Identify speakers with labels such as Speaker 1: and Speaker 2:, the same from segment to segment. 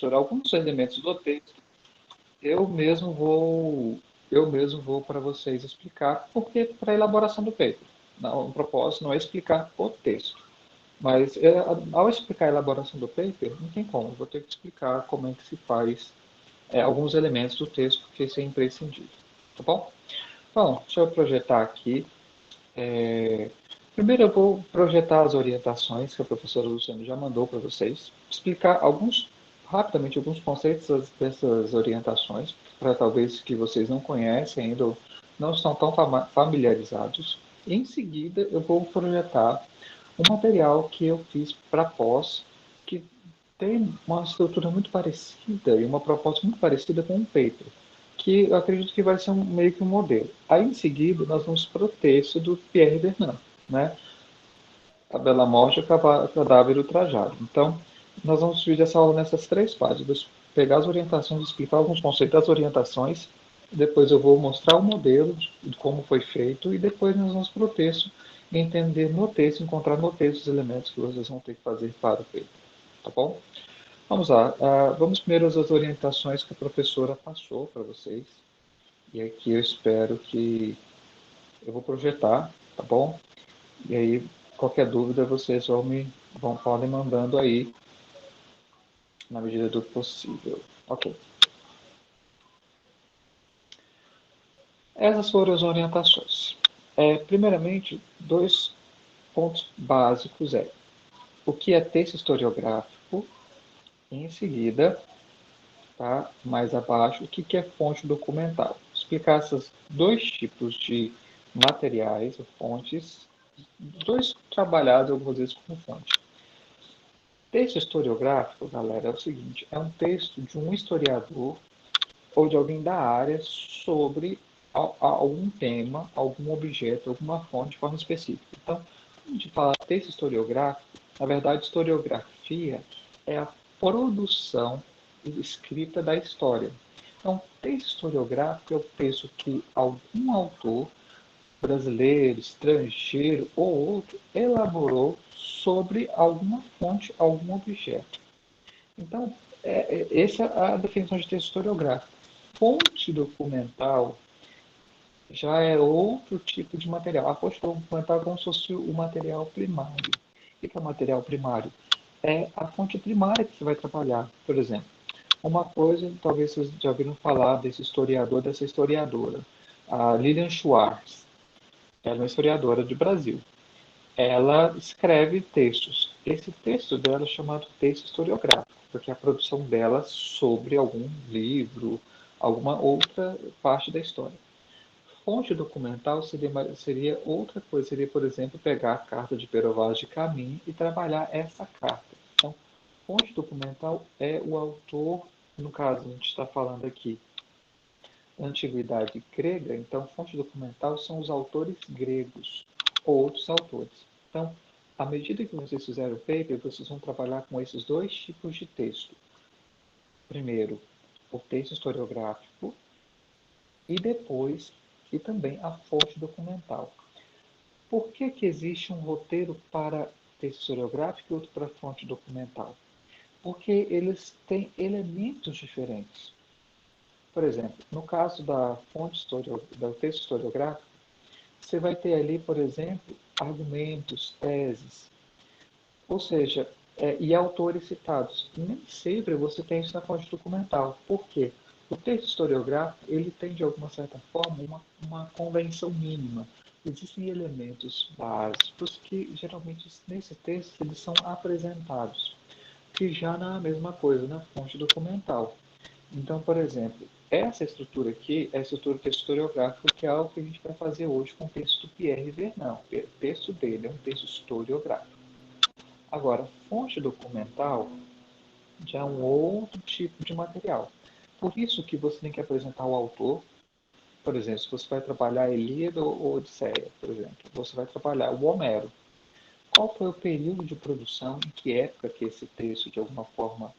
Speaker 1: professor, alguns elementos do texto eu mesmo vou, eu mesmo vou para vocês explicar, porque para a elaboração do paper. Não, o propósito não é explicar o texto, mas ao explicar a elaboração do paper, não tem como, eu vou ter que explicar como é que se faz alguns elementos do texto, porque isso é imprescindível, tá bom? Bom, deixa eu projetar aqui. Primeiro eu vou projetar as orientações que a professora Luciana já mandou para vocês, explicar rapidamente alguns conceitos dessas orientações, para talvez que vocês não conhecem ainda ou não estão tão familiarizados. Em seguida, eu vou projetar um material que eu fiz para pós, que tem uma estrutura muito parecida e uma proposta muito parecida com um paper, que eu acredito que vai ser meio que um modelo. Aí, em seguida, nós vamos para o texto do Pierre Bernard, né? A Bela Morte e o Cadáver Ultrajado. Então, nós vamos dividir essa aula nessas três partes. Pegar as orientações, explicar alguns conceitos das orientações, depois eu vou mostrar o modelo de como foi feito e depois nós vamos para o texto entender no texto, encontrar no texto os elementos que vocês vão ter que fazer para o feito. Tá bom? Vamos lá. Vamos primeiro às orientações que a professora passou para vocês. E aqui eu espero que eu vou projetar, tá bom? E aí, qualquer dúvida, vocês podem mandando aí na medida do possível. Ok. Essas foram as orientações. Primeiramente, dois pontos básicos o que é texto historiográfico, e em seguida, tá, mais abaixo, o que é fonte documental. Explicar esses dois tipos de materiais ou fontes, dois trabalhados algumas vezes como fonte. Texto historiográfico, galera, é o seguinte, é um texto de um historiador ou de alguém da área sobre algum tema, algum objeto, alguma fonte de forma específica. Então, quando a gente fala texto historiográfico, na verdade, historiografia é a produção escrita da história. Então, texto historiográfico é o texto que algum autor brasileiro, estrangeiro ou outro elaborou sobre alguma fonte, algum objeto. Então, essa é a definição de texto historiográfico. Fonte documental já é outro tipo de material. A fonte documental é como se fosse o material primário. O que é o material primário? É a fonte primária que você vai trabalhar. Por exemplo, uma coisa, talvez vocês já ouviram falar desse historiador, dessa historiadora, a Lilian Schwartz. Ela é uma historiadora do Brasil. Ela escreve textos. Esse texto dela é chamado texto historiográfico, porque é a produção dela sobre algum livro, alguma outra parte da história. Fonte documental seria outra coisa, seria, por exemplo, pegar a carta de Pero Vaz de Caminha e trabalhar essa carta. Então, fonte documental é o autor, no caso, a gente está falando aqui da antiguidade grega, então fonte documental são os autores gregos ou outros autores. Então, à medida que vocês fizerem o paper, vocês vão trabalhar com esses dois tipos de texto. Primeiro, o texto historiográfico e também a fonte documental. Por que existe um roteiro para texto historiográfico e outro para fonte documental? Porque eles têm elementos diferentes. Por exemplo, no caso da do texto historiográfico, você vai ter ali, por exemplo, argumentos, teses, ou seja, e autores citados. Nem sempre você tem isso na fonte documental. Por quê? O texto historiográfico ele tem, de alguma certa forma, uma convenção mínima. Existem elementos básicos que, geralmente, nesse texto, eles são apresentados, que já não é a mesma coisa na fonte documental. Então, por exemplo, essa estrutura aqui é a estrutura do texto historiográfico, que é algo que a gente vai fazer hoje com o texto do Pierre Vernal. O texto dele é um texto historiográfico. Agora, fonte documental já é um outro tipo de material. Por isso que você tem que apresentar o autor. Por exemplo, se você vai trabalhar Ilíada ou Odisseia, por exemplo, você vai trabalhar o Homero. Qual foi o período de produção, em que época que esse texto, de alguma forma,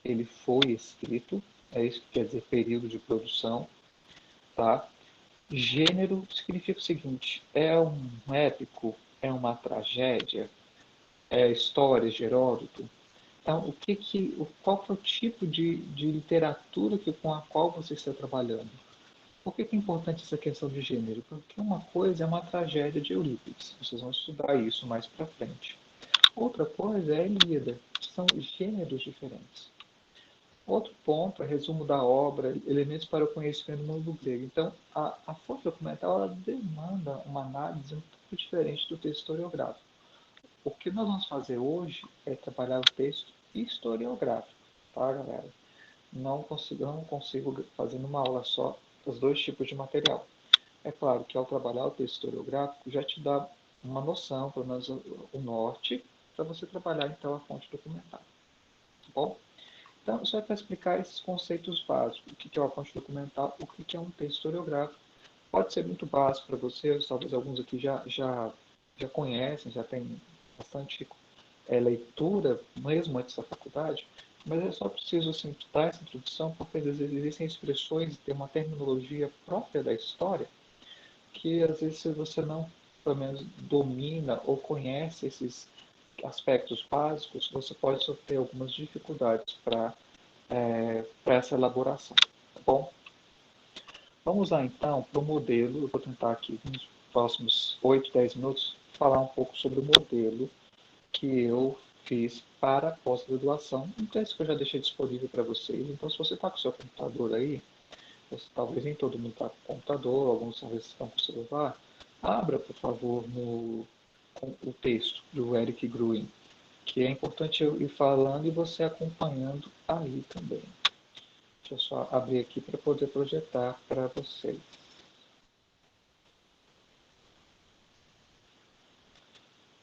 Speaker 1: ele foi escrito? É isso que quer dizer período de produção, tá? Gênero significa o seguinte: é um épico, é uma tragédia, é história de Heródoto. Então, qual que é o tipo de literatura com a qual você está trabalhando? Por que é importante essa questão de gênero? Porque uma coisa é uma tragédia de Eurípides, vocês vão estudar isso mais para frente. Outra coisa é a Ilíada, são gêneros diferentes. Outro ponto é resumo da obra, elementos para o conhecimento do mundo grego. Então, a fonte documental ela demanda uma análise um pouco diferente do texto historiográfico. O que nós vamos fazer hoje é trabalhar o texto historiográfico, tá, galera? Não consigo fazer numa aula só os dois tipos de material. É claro que ao trabalhar o texto historiográfico já te dá uma noção, pelo menos o norte, para você trabalhar então a fonte documental. Tá bom? Então, isso é para explicar esses conceitos básicos. O que é uma fonte documental, o que é um texto historiográfico. Pode ser muito básico para vocês, talvez alguns aqui já conhecem, já tem bastante leitura, mesmo antes da faculdade, mas é só preciso assim, dar essa introdução, porque às vezes existem expressões, tem uma terminologia própria da história, que às vezes se você não, pelo menos, domina ou conhece esses aspectos básicos, você pode sofrer algumas dificuldades para essa elaboração, tá bom? Vamos lá então para o modelo, eu vou tentar aqui nos próximos 8, 10 minutos falar um pouco sobre o modelo que eu fiz para a pós-graduação, um texto que eu já deixei disponível para vocês. Então, se você está com o seu computador aí, talvez nem todo mundo está com o computador, alguns talvez estão com o celular, abra, por favor, o texto do Eric Gruen, que é importante eu ir falando e você acompanhando aí também. Deixa eu só abrir aqui para poder projetar para vocês.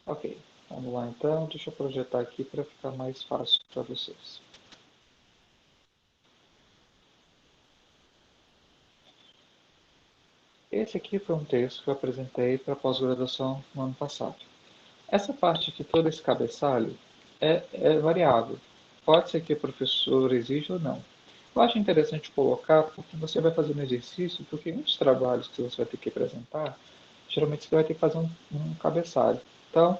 Speaker 1: Ok, vamos lá então. Deixa eu projetar aqui para ficar mais fácil para vocês. Esse aqui foi um texto que eu apresentei para a pós-graduação no ano passado. Essa parte aqui, todo esse cabeçalho, é variável. Pode ser que o professor exija ou não. Eu acho interessante colocar porque você vai fazer um exercício, porque em muitos trabalhos que você vai ter que apresentar, geralmente você vai ter que fazer um cabeçalho. Então,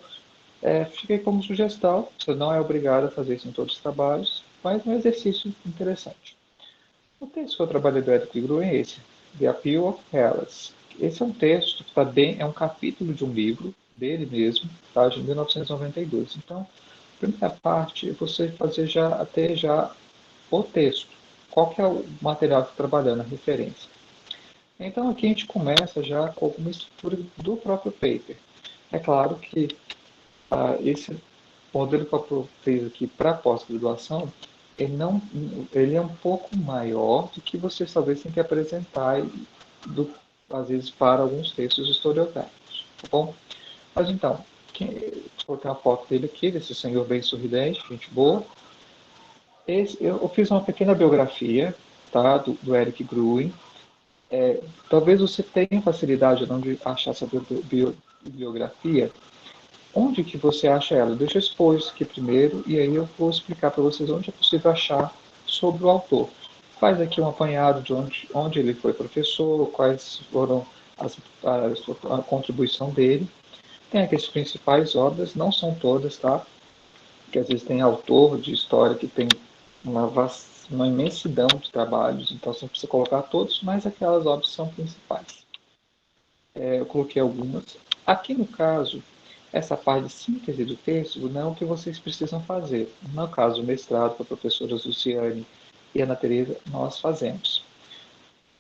Speaker 1: fica aí como sugestão, você não é obrigado a fazer isso em todos os trabalhos, mas é um exercício interessante. O texto que eu trabalhei do Eric Gruen é esse, The Appeal of Hellas. Esse é um texto que é um capítulo de um livro dele mesmo, tá, de 1992. Então, a primeira parte é você fazer já o texto. Qual que é o material que está trabalhando, a referência. Então, aqui a gente começa já com alguma estrutura do próprio paper. É claro que esse modelo que eu fiz aqui para pós-graduação, ele, não, ele é um pouco maior do que vocês talvez tenham que apresentar, às vezes, para alguns textos historiográficos. Tá bom? Mas então, vou colocar a foto dele aqui, desse senhor bem sorridente, gente boa. Eu fiz uma pequena biografia, tá, do Eric Gruen. Talvez você tenha facilidade ou não de achar essa biografia. Onde que você acha ela? Deixa eu expor isso aqui primeiro e aí eu vou explicar para vocês onde é possível achar sobre o autor. Faz aqui um apanhado de onde ele foi professor, quais foram a contribuição dele. Tem aqui as principais obras, não são todas, tá? Porque às vezes tem autor de história que tem uma imensidão de trabalhos, então você não precisa colocar todos, mas aquelas obras são principais. Eu coloquei algumas. Aqui no caso, essa parte de síntese do texto não é o que vocês precisam fazer. No caso, o mestrado com a professora Luciane e a Ana Teresa, nós fazemos.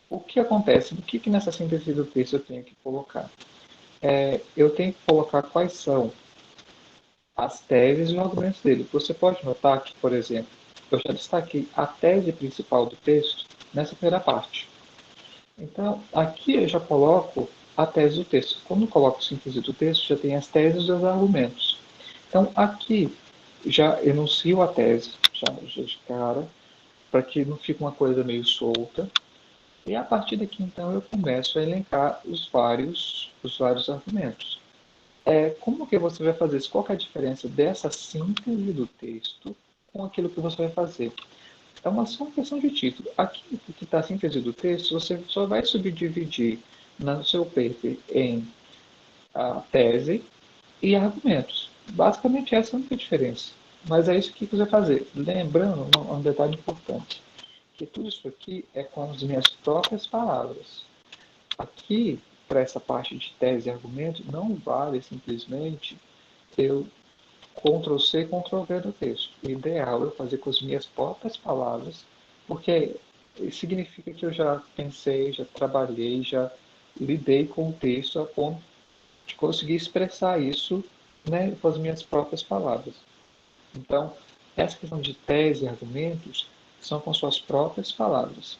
Speaker 1: O que acontece? O que nessa síntese do texto eu tenho que colocar? Eu tenho que colocar quais são as teses e os argumentos dele. Você pode notar que, por exemplo, eu já destaquei a tese principal do texto nessa primeira parte. Então, aqui eu já coloco a tese do texto. Quando eu coloco síntese do texto, já tem as teses e os argumentos. Então, aqui já enuncio a tese, já de cara, para que não fique uma coisa meio solta. E a partir daqui, então, eu começo a elencar os vários argumentos. Como que você vai fazer isso? Qual que é a diferença dessa síntese do texto com aquilo que você vai fazer? É só uma questão de título. Aqui que está a síntese do texto, você só vai subdividir no seu paper em a tese e argumentos. Basicamente essa é a única diferença. Mas é isso que você vai fazer. Lembrando um detalhe importante, que tudo isso aqui é com as minhas próprias palavras. Aqui, para essa parte de tese e argumento, não vale simplesmente eu Ctrl+C, Ctrl+V do texto. O ideal é eu fazer com as minhas próprias palavras, porque significa que eu já pensei, já trabalhei, já lidei com o texto a ponto de conseguir expressar isso, né, com as minhas próprias palavras. Então, essa questão de tese e argumentos são com suas próprias palavras.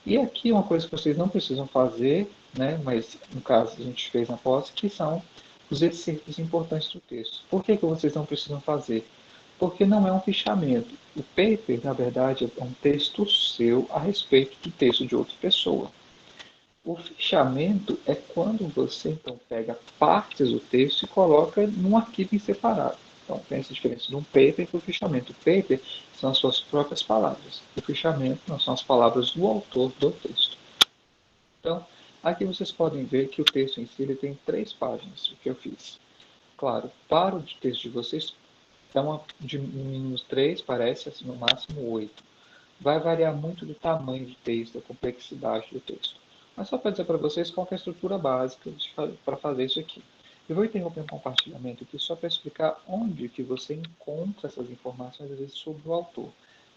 Speaker 1: E aqui uma coisa que vocês não precisam fazer, né, mas no caso a gente fez na pós, que são os excertos importantes do texto. Por que vocês não precisam fazer? Porque não é um fichamento. O paper, na verdade, é um texto seu a respeito do texto de outra pessoa. O fichamento é quando você então pega partes do texto e coloca num arquivo em separado. Então tem essa diferença de um paper para o fichamento. O paper são as suas próprias palavras. O fichamento não são as palavras do autor do texto. Então, aqui vocês podem ver que o texto em si ele tem 3 páginas, o que eu fiz. Claro, para o texto de vocês, é de mínimo 3, parece assim, no máximo 8. Vai variar muito do tamanho do texto, da complexidade do texto. Mas só para dizer para vocês qual é a estrutura básica para fazer isso aqui. Eu vou interromper um compartilhamento aqui só para explicar onde que você encontra essas informações, às vezes, sobre o autor.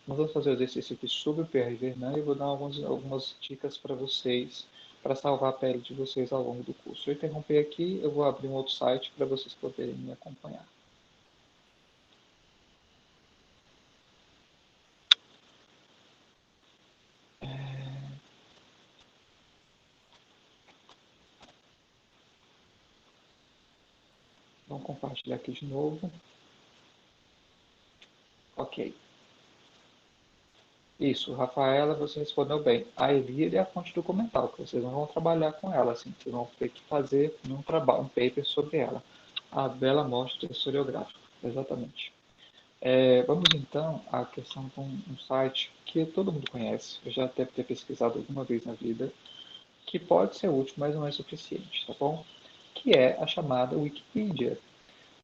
Speaker 1: Nós vamos fazer o exercício aqui sobre o Pierre Verneuil e eu vou dar algumas dicas para vocês, para salvar a pele de vocês ao longo do curso. Eu interromper aqui, eu vou abrir um outro site para vocês poderem me acompanhar. Vamos compartilhar aqui de novo. Ok. Isso, Rafaela, você respondeu bem. A Elvira é a fonte documental, que vocês não vão trabalhar com ela, assim, vocês vão ter que fazer um paper sobre ela. A Bela mostra historiográfico, exatamente. Vamos então à questão de um site que todo mundo conhece, eu já deve ter pesquisado alguma vez na vida, que pode ser útil, mas não é suficiente, tá bom? Que é a chamada Wikipedia.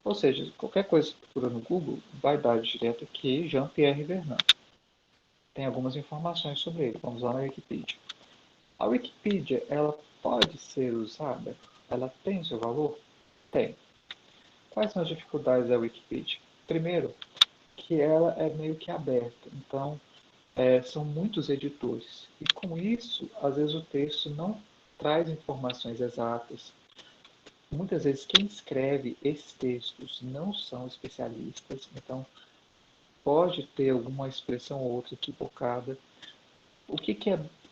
Speaker 1: Ou seja, qualquer coisa que procura no Google vai dar direto aqui Jean-Pierre Verneuil. Tem algumas informações sobre ele. Vamos lá na Wikipedia. A Wikipedia, ela pode ser usada? Ela tem seu valor? Tem. Quais são as dificuldades da Wikipedia? Primeiro, que ela é meio que aberta. Então, são muitos editores. E com isso, às vezes o texto não traz informações exatas. Muitas vezes quem escreve esses textos não são especialistas, então pode ter alguma expressão ou outra equivocada. O que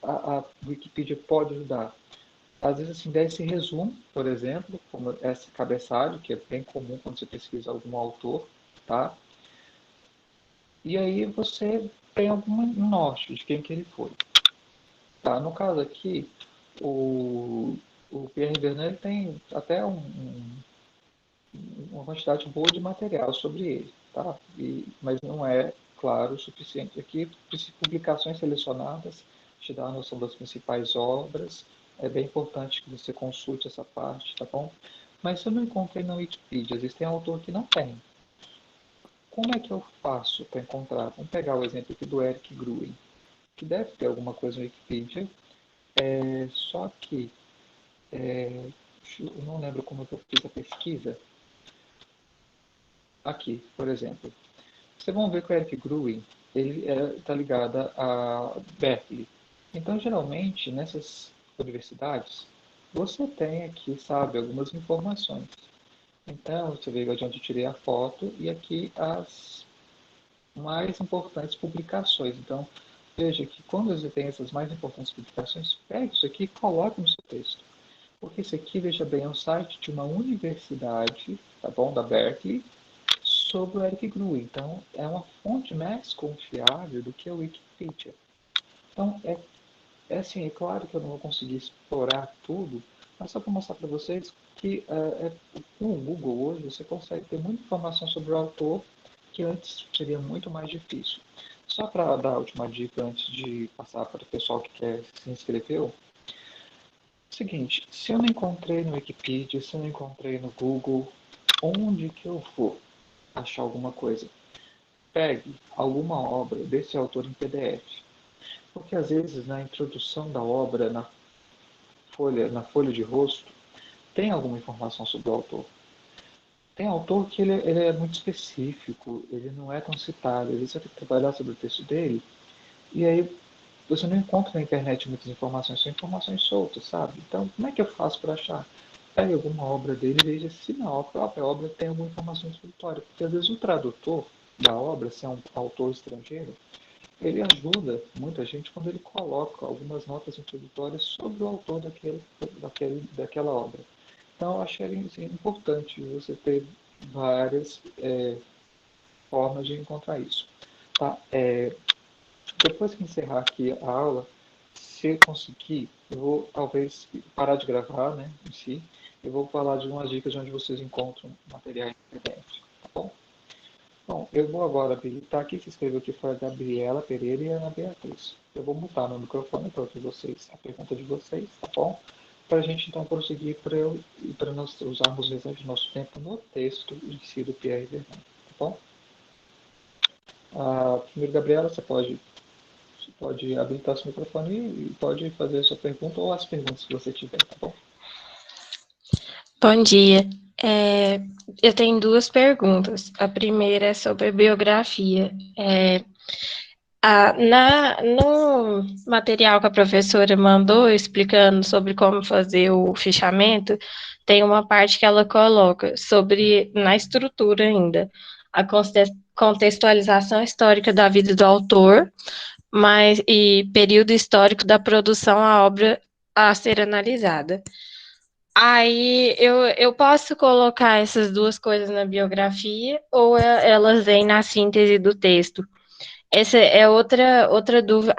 Speaker 1: a Wikipedia pode ajudar? Às vezes, assim, dá esse resumo, por exemplo, como esse cabeçalho, que é bem comum quando você pesquisa algum autor, tá? E aí você tem algum norte de quem que ele foi. Tá? No caso aqui, o Pierre Verneuil tem até uma quantidade boa de material sobre ele, tá? Mas não é, claro, o suficiente. Aqui, publicações selecionadas te dá a noção das principais obras. É bem importante que você consulte essa parte, tá bom? Mas se eu não encontrei na Wikipedia, existem autores que não tem. Como é que eu faço para encontrar? Vamos pegar o exemplo aqui do Eric Gruen, que deve ter alguma coisa na Wikipedia, só que eu não lembro como eu fiz a pesquisa. Aqui, por exemplo, vocês vão ver que o Eric Gruen ele está ligado a Berkeley. Então, geralmente, nessas universidades, você tem aqui, sabe, algumas informações. Então, você vê de onde eu tirei a foto e aqui as mais importantes publicações. Então, veja que quando você tem essas mais importantes publicações, pegue isso aqui e coloque no seu texto. Porque isso aqui, veja bem, é um site de uma universidade, tá bom, da Berkeley, sobre o Eric Gruen. Então, é uma fonte mais confiável do que a Wikipedia. Então, assim, é claro que eu não vou conseguir explorar tudo, mas só para mostrar para vocês que com o Google hoje você consegue ter muita informação sobre o autor que antes seria muito mais difícil. Só para dar a última dica antes de passar para o pessoal que quer se inscrever, seguinte, se eu não encontrei no Wikipedia, se eu não encontrei no Google, onde que eu vou achar alguma coisa? pegue alguma obra desse autor em PDF. Porque às vezes na introdução da obra, na folha de rosto, tem alguma informação sobre o autor. Tem autor que ele é muito específico, ele não é tão citado, às vezes você tem que trabalhar sobre o texto dele, e aí você não encontra na internet muitas informações, são informações soltas, sabe? Então, como é que eu faço para achar? Pegue alguma obra dele e veja se na própria obra tem alguma informação introdutória, porque às vezes o tradutor da obra, se é um autor estrangeiro, ele ajuda muita gente quando ele coloca algumas notas introdutórias sobre o autor daquela obra. Então, eu achei assim, importante você ter várias formas de encontrar isso. Tá? Depois que encerrar aqui a aula, se eu conseguir, eu vou talvez parar de gravar, né, em si. Eu vou falar de umas dicas de onde vocês encontram materiais na internet, tá bom? Bom, eu vou agora habilitar aqui, se inscreveu aqui foi a Gabriela Pereira e a Ana Beatriz. Eu vou mutar meu microfone para ouvir vocês, a pergunta de vocês, tá bom? Para a gente então prosseguir para nós usarmos o restante do nosso tempo no texto em si do Pierre Verdun, tá bom? Primeiro, Gabriela, você pode habilitar seu microfone e pode fazer a sua pergunta ou as perguntas que você tiver, tá bom?
Speaker 2: Bom dia. É, eu tenho duas perguntas. A primeira é sobre a biografia. No material que a professora mandou explicando sobre como fazer o fichamento, tem uma parte que ela coloca sobre, na estrutura ainda, a contextualização histórica da vida do autor, e período histórico da produção à obra a ser analisada. Aí eu posso colocar essas duas coisas na biografia ou elas vêm na síntese do texto? Essa é outra dúvida,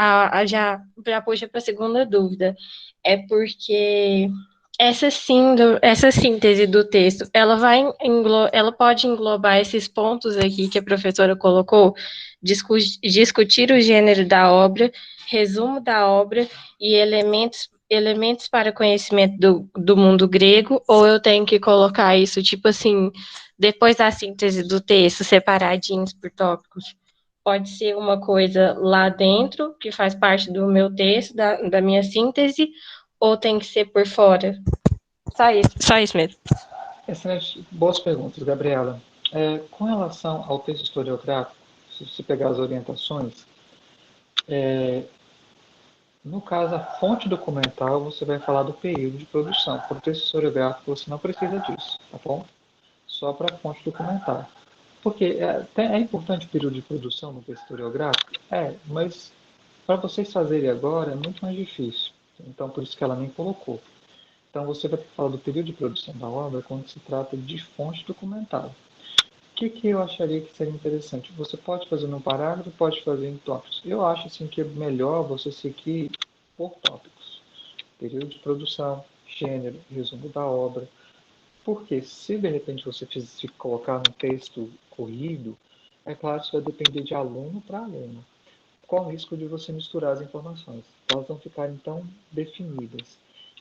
Speaker 2: já puxa para a segunda dúvida. É porque essa síntese do texto, ela pode englobar esses pontos aqui que a professora colocou, discutir o gênero da obra, resumo da obra e elementos para conhecimento do mundo grego, ou eu tenho que colocar isso, tipo assim, depois da síntese do texto, separadinhos por tópicos? Pode ser uma coisa lá dentro, que faz parte do meu texto, da minha síntese, ou tem que ser por fora? Só isso mesmo.
Speaker 1: Excelente, boas perguntas, Gabriela. Com relação ao texto historiográfico, se você pegar as orientações, no caso, a fonte documental, você vai falar do período de produção. Para o texto historiográfico, você não precisa disso, tá bom? Só para a fonte documental. Porque é importante o período de produção no texto historiográfico? Mas para vocês fazerem agora é muito mais difícil. Então, por isso que ela nem colocou. Então, você vai ter que falar do período de produção da obra quando se trata de fonte documental. O que eu acharia que seria interessante? Você pode fazer num parágrafo, pode fazer em tópicos. Eu acho assim, que é melhor você seguir por tópicos. Período de produção, gênero, resumo da obra. Porque se de repente você se colocar num texto corrido, é claro que isso vai depender de aluno para aluno. Qual o risco de você misturar as informações? Elas não ficarem tão definidas.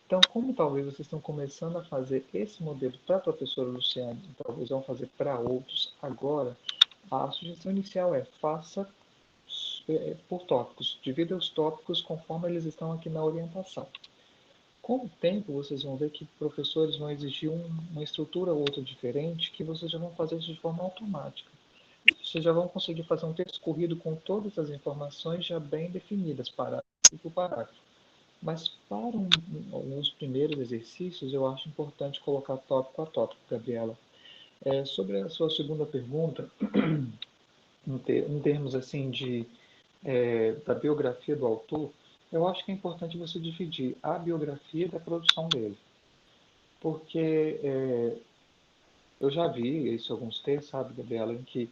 Speaker 1: Então, como talvez vocês estão começando a fazer esse modelo para a professora Luciane, e talvez vão fazer para outros agora, a sugestão inicial é faça por tópicos, divida os tópicos conforme eles estão aqui na orientação. Com o tempo, vocês vão ver que professores vão exigir uma estrutura ou outra diferente, que vocês já vão fazer isso de forma automática. Vocês já vão conseguir fazer um texto corrido com todas as informações já bem definidas, parágrafo por parágrafo. Mas para alguns primeiros exercícios, eu acho importante colocar tópico a tópico, Gabriela. Sobre a sua segunda pergunta, em termos assim da biografia do autor, eu acho que é importante você dividir a biografia da produção dele. Porque eu já vi isso em alguns textos, sabe, Gabriela, em que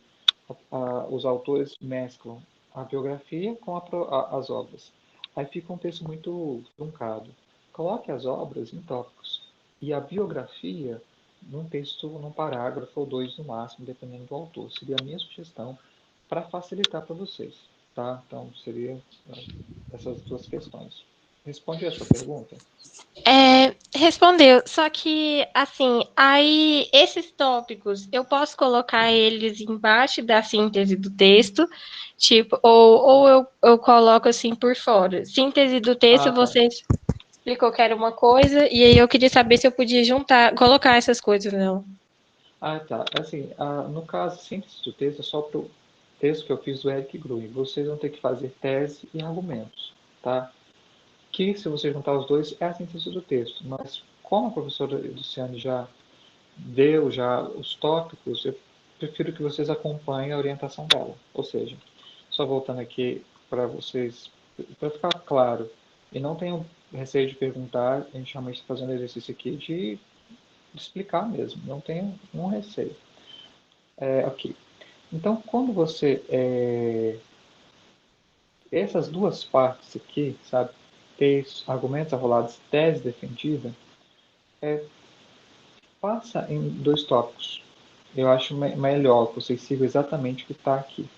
Speaker 1: os autores mesclam a biografia com as obras. Aí fica um texto muito truncado. Coloque as obras em tópicos e a biografia num texto, num parágrafo ou dois no máximo, dependendo do autor. Seria a minha sugestão para facilitar para vocês, tá? Então, seria essas duas questões. Responde a sua pergunta?
Speaker 2: Respondeu, só que, assim, aí esses tópicos, eu posso colocar eles embaixo da síntese do texto, tipo, ou eu coloco assim por fora. Síntese do texto,
Speaker 1: Ah, tá.
Speaker 2: você explicou que era uma coisa, e aí eu queria saber se eu podia juntar, colocar essas coisas, não.
Speaker 1: Ah, tá. Assim, no caso, síntese do texto é só para o texto que eu fiz do Eric Gruen. Vocês vão ter que fazer tese e argumentos, tá? Que, se você juntar os dois, é a síntese do texto. Mas, como a professora Luciane já deu já os tópicos, eu prefiro que vocês acompanhem a orientação dela. Ou seja, só voltando aqui para vocês, para ficar claro, e não tenham receio de perguntar, a gente realmente está fazendo exercício aqui de explicar mesmo, não tenham um receio. Ok. Então, quando você. Essas duas partes aqui, sabe? Texto, argumentos arrolados, tese defendida, passa em dois tópicos. Eu acho melhor que vocês sigam exatamente o que está aqui.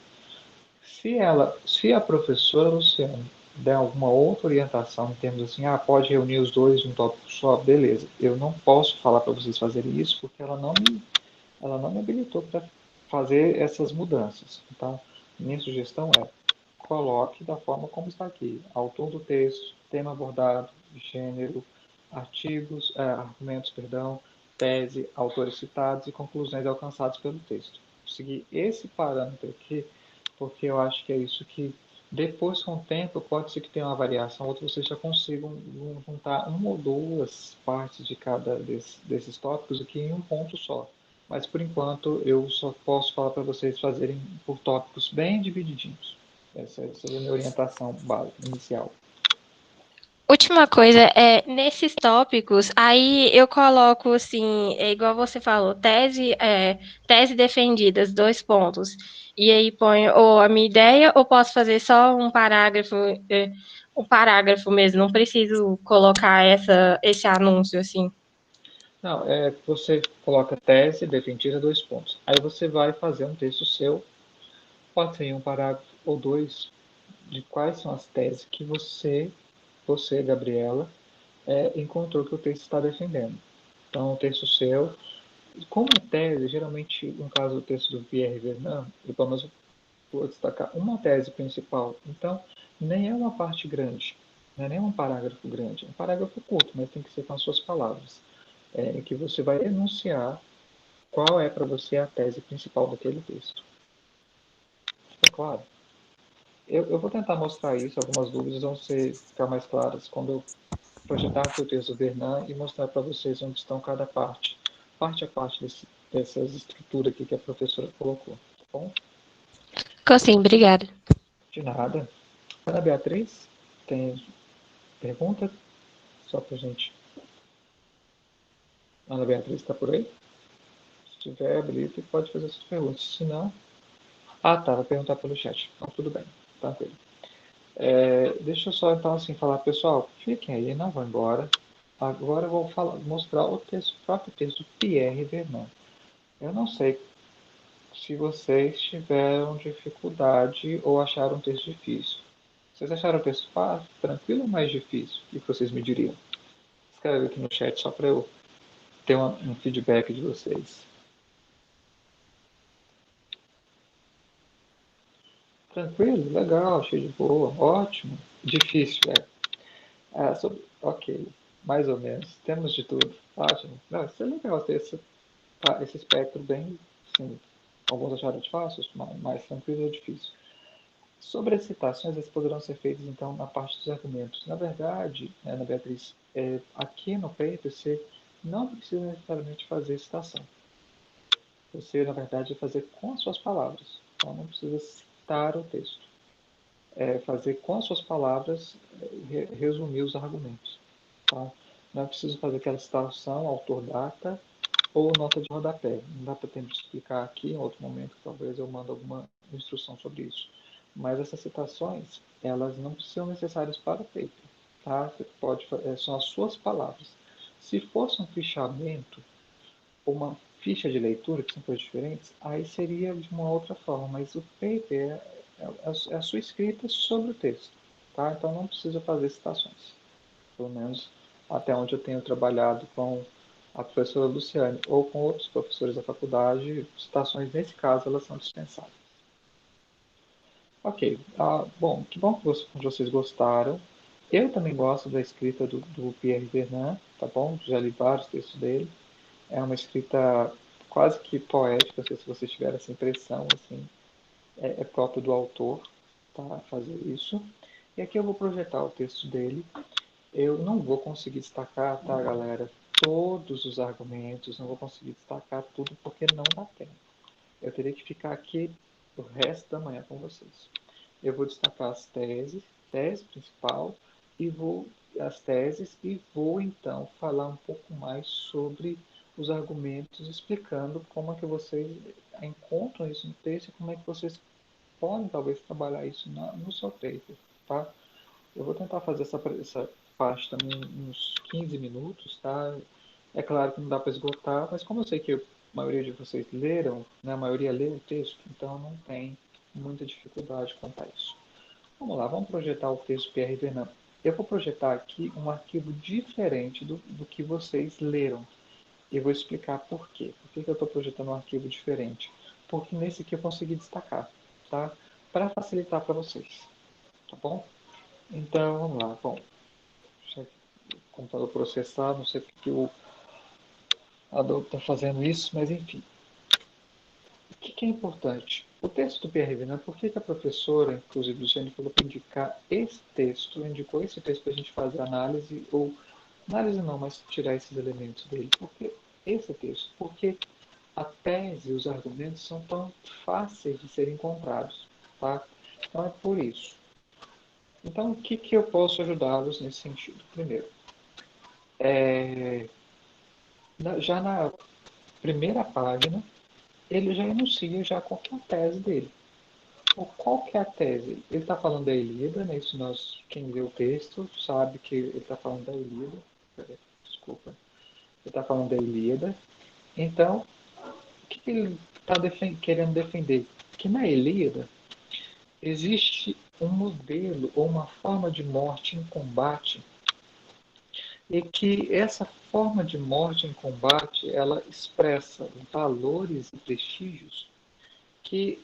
Speaker 1: Se a professora Luciana der alguma outra orientação em termos assim, pode reunir os dois em um tópico só, beleza. Eu não posso falar para vocês fazerem isso porque ela não me habilitou para fazer essas mudanças. Então, minha sugestão é coloque da forma como está aqui. Autor do texto, tema abordado, gênero, argumentos, perdão, tese, autores citados e conclusões alcançadas pelo texto. Seguir esse parâmetro aqui, porque eu acho que é isso que depois, com o tempo, pode ser que tenha uma variação, ou vocês já consigam juntar uma ou duas partes de cada desses tópicos aqui em um ponto só. Mas, por enquanto, eu só posso falar para vocês fazerem por tópicos bem divididinhos. Essa seria a minha orientação básica, inicial.
Speaker 2: Última coisa, nesses tópicos, aí eu coloco assim, é igual você falou, tese defendidas, dois pontos. E aí ponho ou a minha ideia, ou posso fazer só um parágrafo mesmo, não preciso colocar esse anúncio assim.
Speaker 1: Não, você coloca tese defendida, dois pontos. Aí você vai fazer um texto seu, pode ser em um parágrafo ou dois, de quais são as teses que você, Gabriela, encontrou que o texto está defendendo. Então, o texto seu, como tese, geralmente, no caso do texto do Pierre Vernant, eu pelo menos vou destacar uma tese principal. Então, nem é uma parte grande, não é nem um parágrafo grande, é um parágrafo curto, mas tem que ser com as suas palavras, em que você vai enunciar qual é para você a tese principal daquele texto. É claro. Eu vou tentar mostrar isso, algumas dúvidas vão ficar mais claras quando eu projetar aqui o texto do Vernan e mostrar para vocês onde estão cada parte a parte dessas estruturas aqui que a professora colocou. Tá bom?
Speaker 2: Ficou sim, obrigada.
Speaker 1: De nada. Ana Beatriz, tem pergunta? Só para gente. Ana Beatriz está por aí? Se tiver, habilita e pode fazer suas perguntas. Se não. Tá, vai perguntar pelo chat. Então, tudo bem. Tranquilo. Deixa eu só então assim falar, pessoal, fiquem aí, não vão embora. Agora eu vou mostrar o próprio texto do Pierre Vernant. Eu não sei se vocês tiveram dificuldade ou acharam o texto difícil. Vocês acharam o texto fácil, tranquilo ou mais difícil? O que vocês me diriam? Escreve aqui no chat só para eu ter um feedback de vocês. Tranquilo, legal, cheio de boa, ótimo. Difícil, ok, mais ou menos. Temos de tudo. Ótimo. Não, isso é legal ter esse espectro bem, sim. Alguns acharam de fáceis, mais tranquilo ou difícil. Sobre as citações, elas poderão ser feitas, então, na parte dos argumentos. Na verdade, Ana Beatriz, aqui no paper, você não precisa necessariamente fazer citação. Você, na verdade, vai fazer com as suas palavras. Então, não precisa citar o texto. Fazer com as suas palavras, resumir os argumentos. Tá? Não é preciso fazer aquela citação, autor, data ou nota de rodapé. Não dá para tempo de explicar aqui, em outro momento, talvez eu mando alguma instrução sobre isso. Mas essas citações, elas não são necessárias para o paper. Tá? Você pode, são as suas palavras. Se fosse um fichamento, ou uma ficha de leitura, que são coisas diferentes, aí seria de uma outra forma, mas o paper é a sua escrita sobre o texto, tá? Então não precisa fazer citações, pelo menos até onde eu tenho trabalhado com a professora Luciane ou com outros professores da faculdade, citações nesse caso elas são dispensadas. Ok, bom, que bom que vocês gostaram. Eu também gosto da escrita do Pierre Vernant, tá bom? Já li vários textos dele. É uma escrita quase que poética, não sei se vocês tiveram essa impressão, assim, é próprio do autor, tá? Fazer isso. E aqui eu vou projetar o texto dele. Eu não vou conseguir destacar, tá, galera, todos os argumentos, não vou conseguir destacar tudo porque não dá tempo. Eu teria que ficar aqui o resto da manhã com vocês. Eu vou destacar as teses, tese principal, e vou as teses e vou então falar um pouco mais sobre os argumentos, explicando como é que vocês encontram isso no texto e como é que vocês podem talvez trabalhar isso no seu paper, tá? Eu vou tentar fazer essa parte também uns 15 minutos, tá? É claro que não dá para esgotar, mas como eu sei que a maioria de vocês leram, né, a maioria leu o texto, então não tem muita dificuldade quanto a isso. Vamos lá, vamos projetar o texto Pierre Vernant. Eu vou projetar aqui um arquivo diferente do que vocês leram. E vou explicar por quê. Por que eu estou projetando um arquivo diferente? Porque nesse aqui eu consegui destacar, tá? Para facilitar para vocês, tá bom? Então, vamos lá. Bom, deixa o computador processar, não sei porque o Adobe está fazendo isso, mas enfim. O que é importante? O texto do Pierre Vernant, por que a professora, inclusive Luciane, falou para indicar esse texto, indicou esse texto para a gente fazer análise, ou análise não, mas tirar esses elementos dele? Porque esse texto, porque a tese e os argumentos são tão fáceis de serem encontrados, tá? Então é por isso. Então, o que eu posso ajudá-los nesse sentido? Primeiro, já na primeira página, ele já enuncia já qual que é a tese dele. Ou qual que é a tese? Ele está falando da Ilíada, né? Isso quem lê o texto sabe que ele está falando da Ilíada. Desculpa. Ele está falando da Ilíada. Então, o que ele está querendo defender? Que na Ilíada existe um modelo ou uma forma de morte em combate e que essa forma de morte em combate ela expressa valores e prestígios que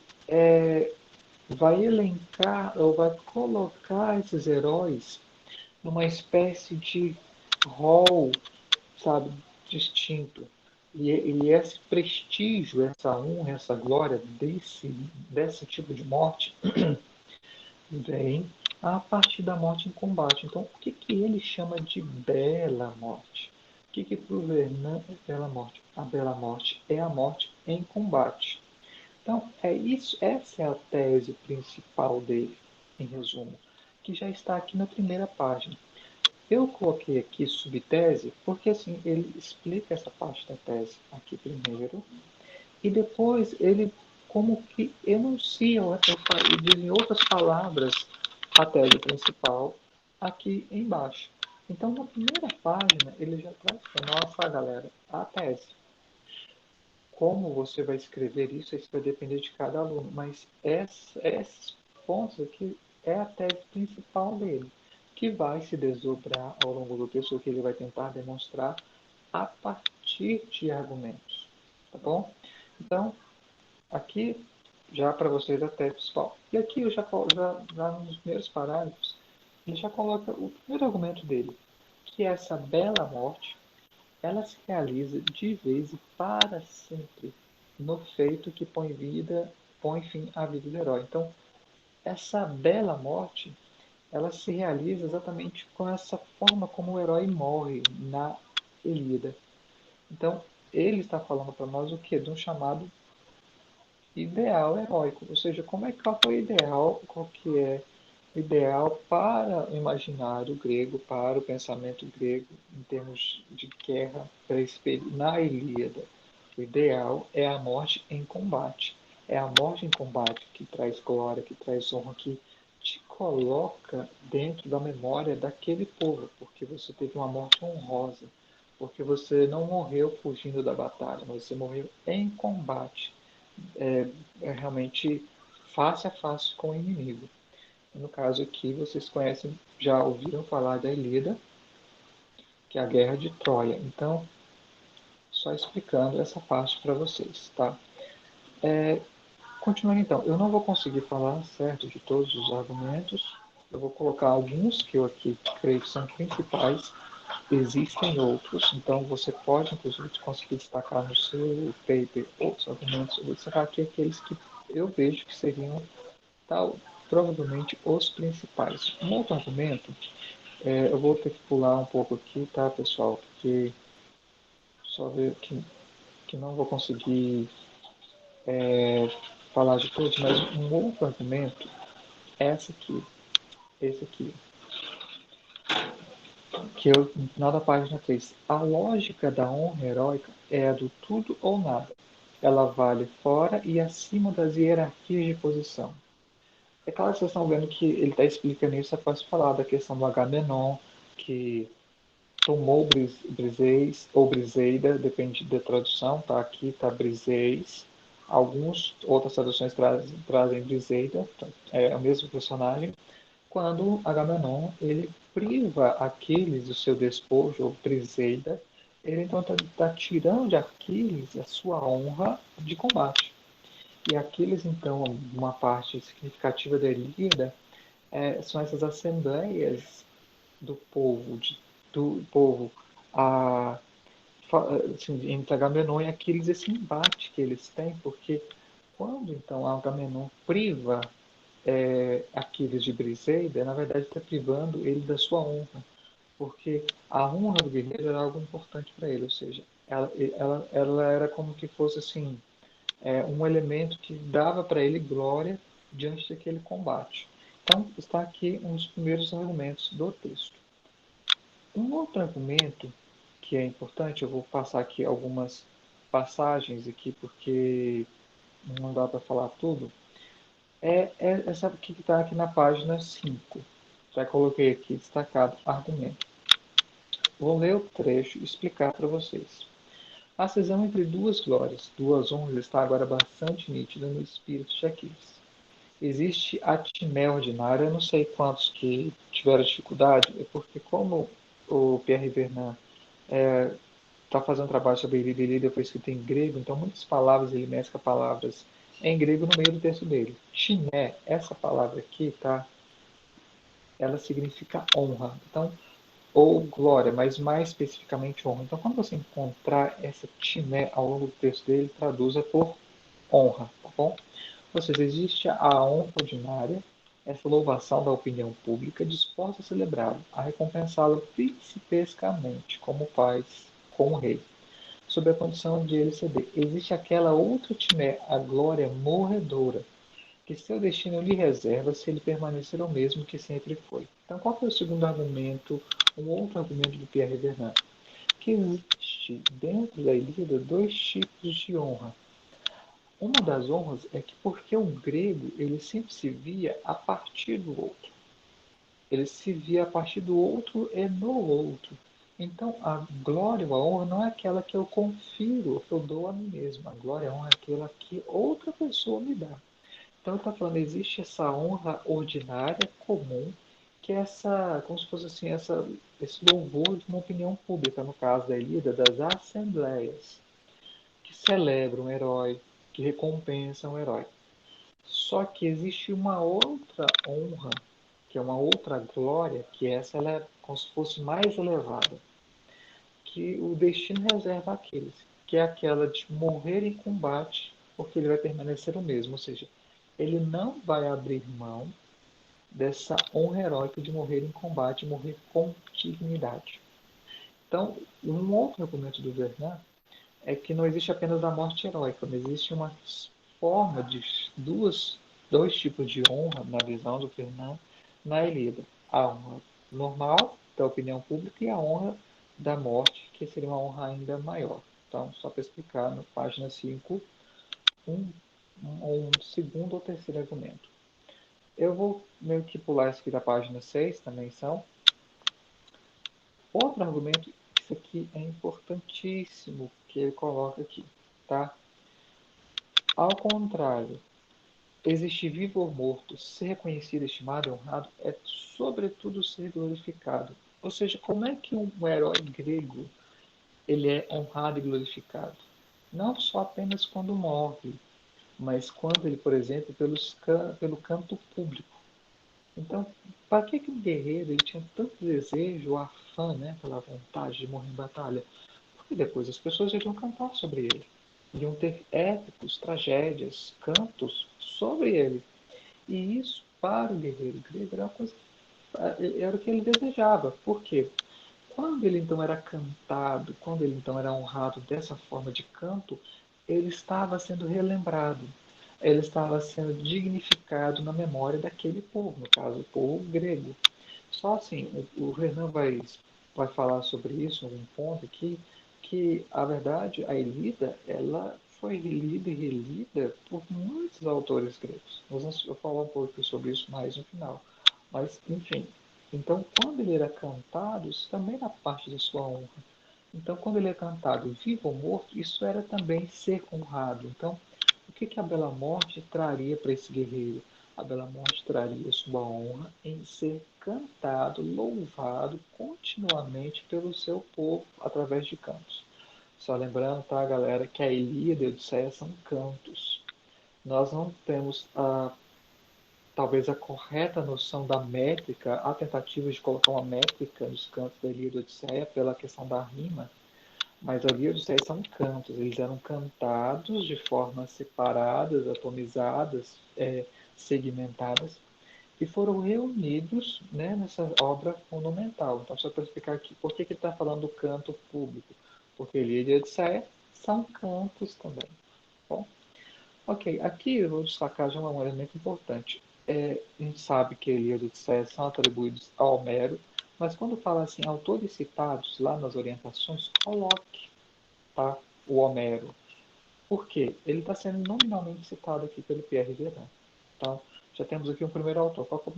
Speaker 1: vai elencar ou vai colocar esses heróis numa espécie de rol, sabe, distinto. E esse prestígio, essa honra, essa glória desse tipo de morte vem a partir da morte em combate. Então, o que ele chama de bela morte? O que para o Vernon é bela morte? A bela morte é a morte em combate. Então, é isso, essa é a tese principal dele, em resumo, que já está aqui na primeira página. Eu coloquei aqui subtese porque assim ele explica essa parte da tese aqui primeiro e depois ele como que enuncia, diz em outras palavras, a tese principal aqui embaixo. Então, na primeira página, ele já traz para nós, galera, a tese. Como você vai escrever isso vai depender de cada aluno, mas esses pontos aqui é a tese principal dele, que vai se desdobrar ao longo do texto, que ele vai tentar demonstrar a partir de argumentos, tá bom? Então, aqui já para vocês a tese principal. E aqui eu já nos primeiros parágrafos, ele já coloca o primeiro argumento dele, que é essa bela morte ela se realiza de vez e para sempre no feito que põe fim à vida do herói. Então, essa bela morte, ela se realiza exatamente com essa forma como o herói morre na Ilíada. Então, ele está falando para nós o que? De um chamado ideal heróico, ou seja, qual é o ideal, qual que é o ideal para o imaginário grego, para o pensamento grego em termos de guerra na Ilíada. O ideal é a morte em combate. É a morte em combate que traz glória, que traz honra, que te coloca dentro da memória daquele povo, porque você teve uma morte honrosa, porque você não morreu fugindo da batalha, mas você morreu em combate realmente face a face com o inimigo. No caso aqui, vocês conhecem, já ouviram falar da Ilíada, que é a Guerra de Troia. Então, só explicando essa parte para vocês, tá? Continuando então, eu não vou conseguir falar, certo, de todos os argumentos. Eu vou colocar alguns que eu aqui creio que são principais. Existem outros, então você pode, inclusive, conseguir destacar no seu paper outros argumentos. Eu vou destacar aqui aqueles que eu vejo que seriam tal, provavelmente os principais. Um outro argumento, eu vou ter que pular um pouco aqui, tá, pessoal? Porque só ver que não vou conseguir falar de todos, mas um outro argumento é esse aqui, que eu, no final da página 3. A lógica da honra heróica é a do tudo ou nada. Ela vale fora e acima das hierarquias de posição. É claro que vocês estão vendo que ele está explicando isso após falar da questão do Agamenon, que tomou Briseis, ou Briseida, depende da tradução, tá? Aqui está Briseis. Outras traduções trazem Briseida, é o mesmo personagem. Quando Agamenon ele priva Aquiles do seu despojo, ou Briseida, ele então está tirando de Aquiles a sua honra de combate. E Aquiles, então, uma parte significativa da Ilíada, são essas assembleias do povo, a, assim, entre Agamenon e Aquiles, esse embate que eles têm, porque quando então Agamenon priva Aquiles de Briseida, na verdade está privando ele da sua honra, porque a honra do guerreiro era algo importante para ele, ou seja, ela era como que fosse assim, um elemento que dava para ele glória diante daquele combate. Então, está aqui um dos primeiros argumentos do texto. Um outro argumento que é importante, eu vou passar aqui algumas passagens aqui, porque não dá para falar tudo, é essa que está aqui na página 5. Já coloquei aqui destacado argumento. Vou ler o trecho e explicar para vocês. A cisão entre duas glórias, duas honras, está agora bastante nítida no espírito de Aquiles. Existe a timé ordinária, eu não sei quantos que tiveram dificuldade, é porque como o Pierre Vernant está fazendo um trabalho sobre Ilíada, foi escrito em grego, então muitas palavras ele mescla palavras em grego no meio do texto dele. Timé, essa palavra aqui, tá? Ela significa honra. Então, ou glória, mas mais especificamente honra. Então, quando você encontrar essa timé ao longo do texto dele, traduza por honra, tá bom? Ou seja, existe a honra ordinária, essa louvação da opinião pública disposta a celebrá-lo, a recompensá-lo principescamente, como faz com o rei, sob a condição de ele ceder. Existe aquela outra timé, a glória morredora, que seu destino lhe reserva se ele permanecer o mesmo que sempre foi. Então, qual foi o segundo argumento, um outro argumento do Pierre Vernant? Que existe dentro da Ilíada dois tipos de honra. Uma das honras é que porque o grego ele sempre se via a partir do outro. Ele se via a partir do outro e no outro. Então, a glória ou a honra não é aquela que eu confiro, que eu dou a mim mesmo. A glória e a honra é aquela que outra pessoa me dá. Então, está falando, existe essa honra ordinária, comum, que é essa, como se fosse assim, esse louvor de uma opinião pública, no caso da Ilíada, das assembleias, que celebram um herói, que recompensam um herói. Só que existe uma outra honra, que é uma outra glória, que essa ela é como se fosse mais elevada, que o destino reserva àqueles, que é aquela de morrer em combate, porque ele vai permanecer o mesmo, ou seja, ele não vai abrir mão dessa honra heróica de morrer em combate, morrer com dignidade. Então, um outro argumento do Vernant é que não existe apenas a morte heróica, mas existe uma forma de dois tipos de honra na visão do Vernant na Ilíada. A honra normal, da opinião pública, e a honra da morte, que seria uma honra ainda maior. Então, só para explicar, na página 5, um segundo ou terceiro argumento. Eu vou meio que pular isso aqui da página 6, também são. Outro argumento, isso aqui é importantíssimo, que ele coloca aqui, tá? Ao contrário, existir vivo ou morto, ser reconhecido, estimado e honrado, é sobretudo ser glorificado. Ou seja, como é que um herói grego ele é honrado e glorificado? Não só apenas quando morre, mas quando ele, por exemplo, pelo canto público. Então, para que um guerreiro ele tinha tanto desejo, afã, né, pela vontade de morrer em batalha? Porque depois as pessoas iriam cantar sobre ele. Iriam ter épicos, tragédias, cantos sobre ele. E isso, para o guerreiro grego, era, uma coisa, era o que ele desejava. Por quê? Quando ele então era cantado, quando ele então era honrado dessa forma de canto, ele estava sendo relembrado, ele estava sendo dignificado na memória daquele povo, no caso, o povo grego. Só assim, o Renan vai falar sobre isso em um ponto aqui, que a verdade, a Ilíada, ela foi lida e relida por muitos autores gregos. Nós vamos falar um pouco sobre isso mais no final. Mas, enfim, então quando ele era cantado, isso também era parte da sua honra. Então, quando ele é cantado vivo ou morto, isso era também ser honrado. Então, o que que a Bela Morte traria para esse guerreiro? A Bela Morte traria sua honra em ser cantado, louvado continuamente pelo seu povo através de cantos. Só lembrando, tá, galera, que a Ilíada e a Odisseia são cantos. Nós não temos talvez a correta noção da métrica, há tentativas de colocar uma métrica nos cantos da Ilíada e Odisseia pela questão da rima, mas a Ilíada e Odisseia são cantos, eles eram cantados de formas separadas, atomizadas, segmentadas, e foram reunidos, né, nessa obra monumental. Então, só para explicar aqui, por que ele está falando do canto público? Porque Ilíada e Odisseia são cantos também. Bom, ok, aqui eu vou destacar já um elemento importante. A gente sabe que Ilíada e Odisseia são atribuídos a Homero, mas quando fala assim, autores citados lá nas orientações, coloque, tá, o Homero. Por quê? Ele está sendo nominalmente citado aqui pelo Pierre Véran. Então, já temos aqui um primeiro autor. Qual é o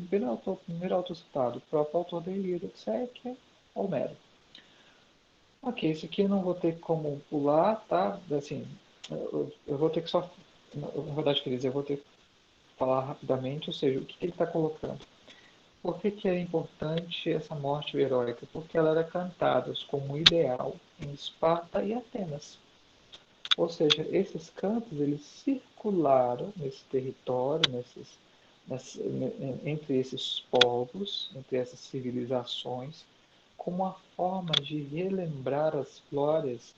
Speaker 1: primeiro autor citado? O próprio autor da Ilíada e Odisseia, que é Homero. Ok, isso aqui eu não vou ter como pular, tá? Assim, eu vou ter que só. Na verdade, quer dizer, eu vou ter que falar rapidamente, ou seja, o que ele está colocando. Por que, que é importante essa morte heróica? Porque ela era cantada como um ideal em Esparta e Atenas. Ou seja, esses cantos eles circularam nesse território, entre esses povos, entre essas civilizações, como uma forma de relembrar as glórias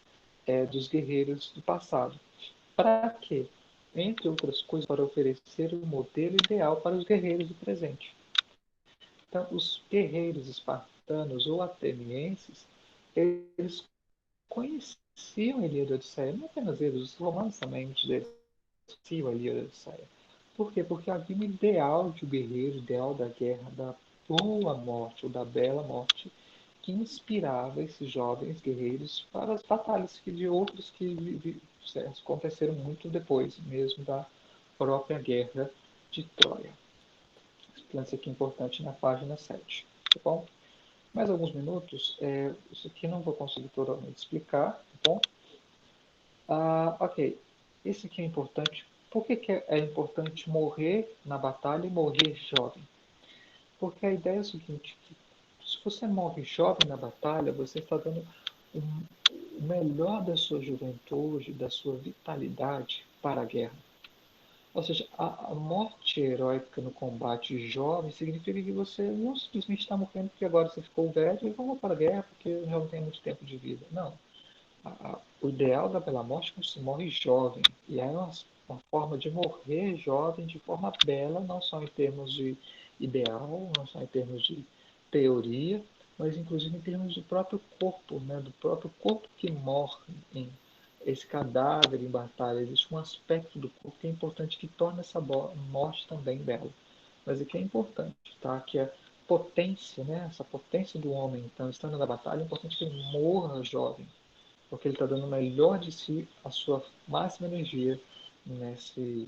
Speaker 1: dos guerreiros do passado. Para quê? Entre outras coisas, para oferecer um modelo ideal para os guerreiros do presente. Então, os guerreiros espartanos ou atenienses, eles conheciam a Ilíada e Odisseia, não apenas eles, os romanos também, muitos deles conheciam a Ilíada e Odisseia. Por quê? Porque havia um ideal de um guerreiro, ideal da guerra, da boa morte ou da bela morte, que inspirava esses jovens guerreiros para as batalhas de outros que aconteceram muito depois, mesmo da própria guerra de Troia. Isso aqui é importante na página 7. Tá bom? Mais alguns minutos. Isso aqui não vou conseguir totalmente explicar. Tá bom? Ok. Isso aqui é importante. Por que é importante morrer na batalha e morrer jovem? Porque a ideia é o seguinte, que se você morre jovem na batalha, você está dando o melhor da sua juventude, da sua vitalidade para a guerra. Ou seja, a morte heróica no combate jovem significa que você não simplesmente está morrendo porque agora você ficou velho e vamos para a guerra porque eu já não tenho muito tempo de vida. Não. O ideal da bela morte é que você morre jovem. E é uma forma de morrer jovem de forma bela, não só em termos de ideal, não só em termos de teoria, mas inclusive em termos do próprio corpo, né? Do próprio corpo que morre em esse cadáver em batalha. Existe um aspecto do corpo que é importante que torna essa morte também bela. Mas o que é importante, tá? Que é potência, né? Essa potência do homem, então, estando na batalha, é importante que ele morra jovem, porque ele está dando o melhor de si, a sua máxima energia nesse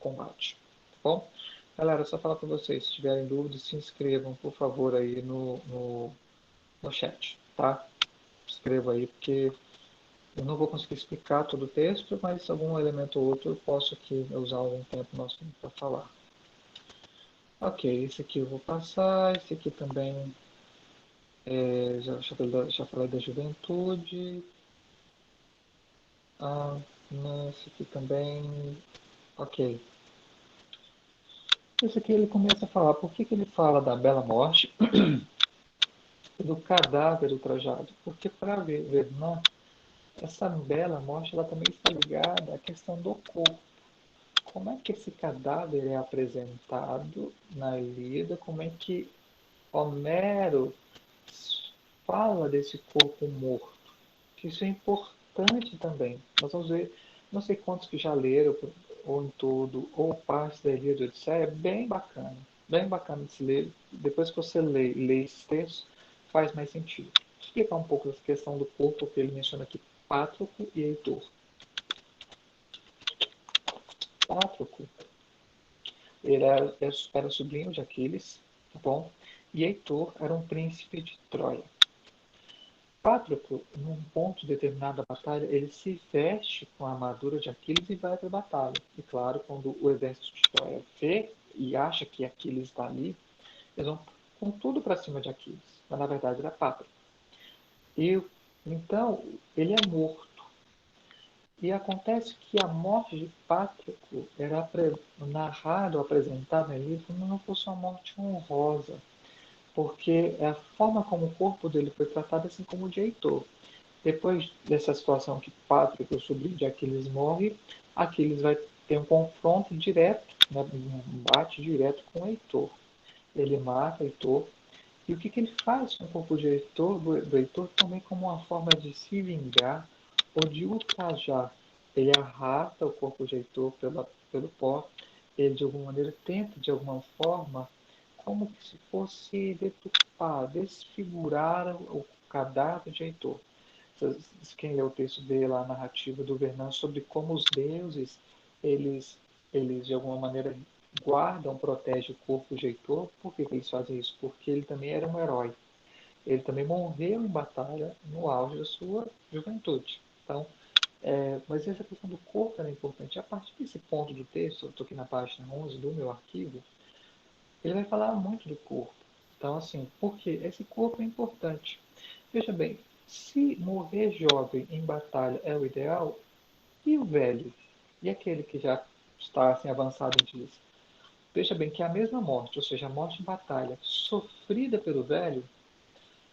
Speaker 1: combate. Tá bom? Galera, só falar para vocês, se tiverem dúvidas, se inscrevam, por favor, aí no chat, tá? Se inscreva aí, porque eu não vou conseguir explicar todo o texto, mas algum elemento ou outro eu posso aqui usar algum tempo nosso para falar. Ok, esse aqui eu vou passar, esse aqui também Já falei da juventude. Esse aqui também. Ok. Esse aqui ele começa a falar. Por que ele fala da bela morte e do cadáver ultrajado? Porque para Vernon, essa bela morte ela também está ligada à questão do corpo. Como é que esse cadáver é apresentado na Ilíada? Como é que Homero fala desse corpo morto? Isso é importante também. Nós vamos ver, não sei quantos que já leram, ou em todo, ou parte da Ilíada e Odisseia, é bem bacana de se ler. Depois que você lê esses textos, faz mais sentido. Vou explicar um pouco dessa questão do corpo, que ele menciona aqui Pátroco e Heitor. Pátroco era sobrinho de Aquiles, tá bom? E Heitor era um príncipe de Troia. Pátroclo, num ponto determinado da batalha, ele se veste com a armadura de Aquiles e vai para a batalha. E claro, quando o exército de Troia vê e acha que Aquiles está ali, eles vão com tudo para cima de Aquiles. Mas na verdade era Pátroclo. E então ele é morto. E acontece que a morte de Pátroclo era narrada ou apresentada ali como não fosse uma morte honrosa, porque é a forma como o corpo dele foi tratado, assim como o de Heitor. Depois dessa situação que Patrick, o sobrinho de Aquiles, morre, Aquiles vai ter um confronto direto, né, um embate direto com Heitor. Ele mata Heitor. E o que ele faz com o corpo de Heitor, do Heitor também como uma forma de se vingar ou de ultrajar. Ele arrasta o corpo de Heitor pelo pó. Ele, de alguma maneira, tenta, de alguma forma, como se fosse deturpar, desfigurar o cadáver de Heitor. Quem lê o texto vê lá a narrativa do Vernon sobre como os deuses, eles, eles de alguma maneira guardam, protegem o corpo de Heitor. Por que eles fazem isso? Porque ele também era um herói. Ele também morreu em batalha no auge da sua juventude. Então, mas essa questão do corpo era importante. A partir desse ponto do texto, eu estou aqui na página 11 do meu arquivo, ele vai falar muito do corpo. Então, assim, por quê? Esse corpo é importante. Veja bem, se morrer jovem em batalha é o ideal, e o velho? E aquele que já está assim, avançado em dias? Veja bem que a mesma morte, ou seja, a morte em batalha, sofrida pelo velho,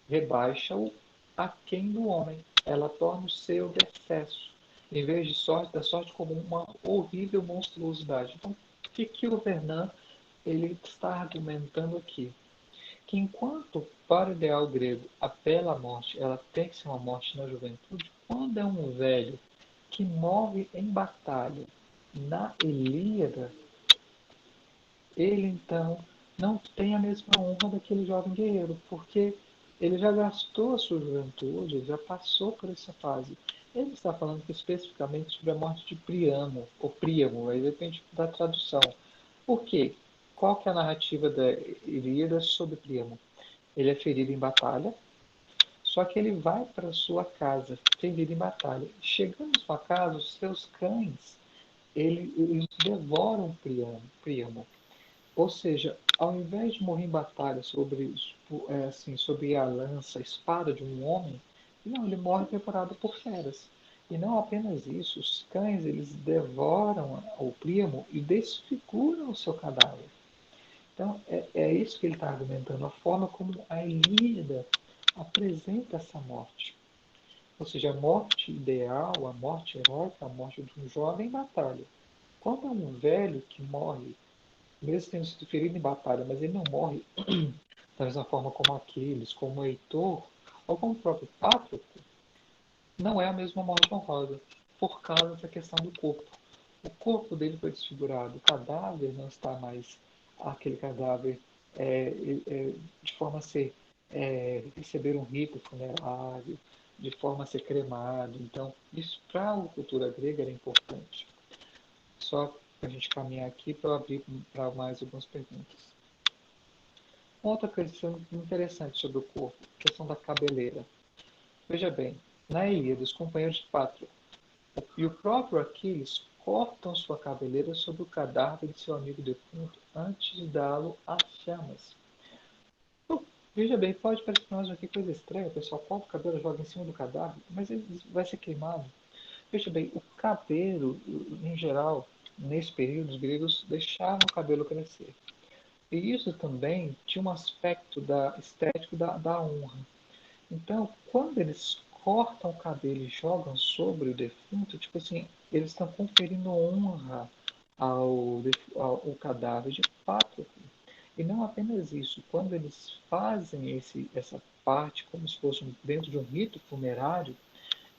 Speaker 1: rebaixa-o aquém do homem. Ela torna o seu de excesso, em vez de sorte, da sorte como uma horrível monstruosidade. Então, o que o Vernon ele está argumentando aqui? Que enquanto para o ideal grego a bela morte ela tem que ser uma morte na juventude, quando é um velho que morre em batalha na Ilíada, ele então não tem a mesma honra daquele jovem guerreiro, porque ele já gastou a sua juventude, já passou por essa fase. Ele está falando aqui especificamente sobre a morte de Príamo, ou Príamo, aí depende da tradução. Por quê? Qual que é a narrativa da Ilíada sobre Príamo? Ele é ferido em batalha, só que ele vai para sua casa, ferido em batalha. Chegando à sua casa, os seus cães, eles devoram Príamo. Ou seja, ao invés de morrer em batalha sobre a lança, a espada de um homem, não, ele morre devorado por feras. E não apenas isso, os cães eles devoram o Príamo e desfiguram o seu cadáver. Então, é isso que ele está argumentando, a forma como a Ilíada apresenta essa morte. Ou seja, a morte ideal, a morte heróica, a morte de um jovem em batalha. Quando é um velho que morre, mesmo tendo sido ferido em batalha, mas ele não morre da mesma forma como Aquiles, como Heitor, ou como o próprio Pátroco, não é a mesma morte honrosa, por causa da questão do corpo. O corpo dele foi desfigurado, o cadáver não está mais aquele cadáver de forma a ser receber um rito funerário, de forma a ser cremado. Então, isso para a cultura grega era importante. Só para a gente caminhar aqui para eu abrir para mais algumas perguntas. Outra questão interessante sobre o corpo, a questão da cabeleira. Veja bem, na Ilíada, os companheiros de pátria e o próprio Aquiles cortam sua cabeleira sobre o cadáver de seu amigo defunto antes de dá-lo às chamas. Veja bem, pode parecer para nós aqui coisa estranha, o pessoal corta o cabelo, joga em cima do cadáver, mas ele vai ser queimado. Veja bem, o cabelo, em geral, nesse período, os gregos deixavam o cabelo crescer. E isso também tinha um aspecto da estético da honra. Então, quando eles cortam o cabelo e jogam sobre o defunto, tipo assim, eles estão conferindo honra ao cadáver de fato. E não apenas isso, quando eles fazem essa parte como se fosse dentro de um rito funerário,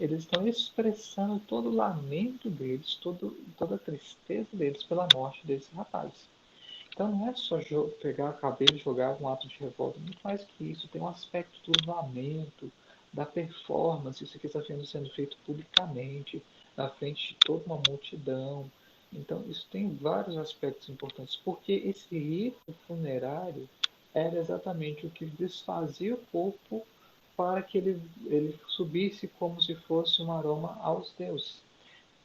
Speaker 1: eles estão expressando todo o lamento deles, toda a tristeza deles pela morte desse rapaz. Então não é só pegar o cabelo e jogar um ato de revolta, muito mais que isso, tem um aspecto do lamento, da performance, isso aqui está sendo feito publicamente, na frente de toda uma multidão. Então isso tem vários aspectos importantes, porque esse rito funerário era exatamente o que desfazia o corpo para que ele subisse como se fosse um aroma aos deuses.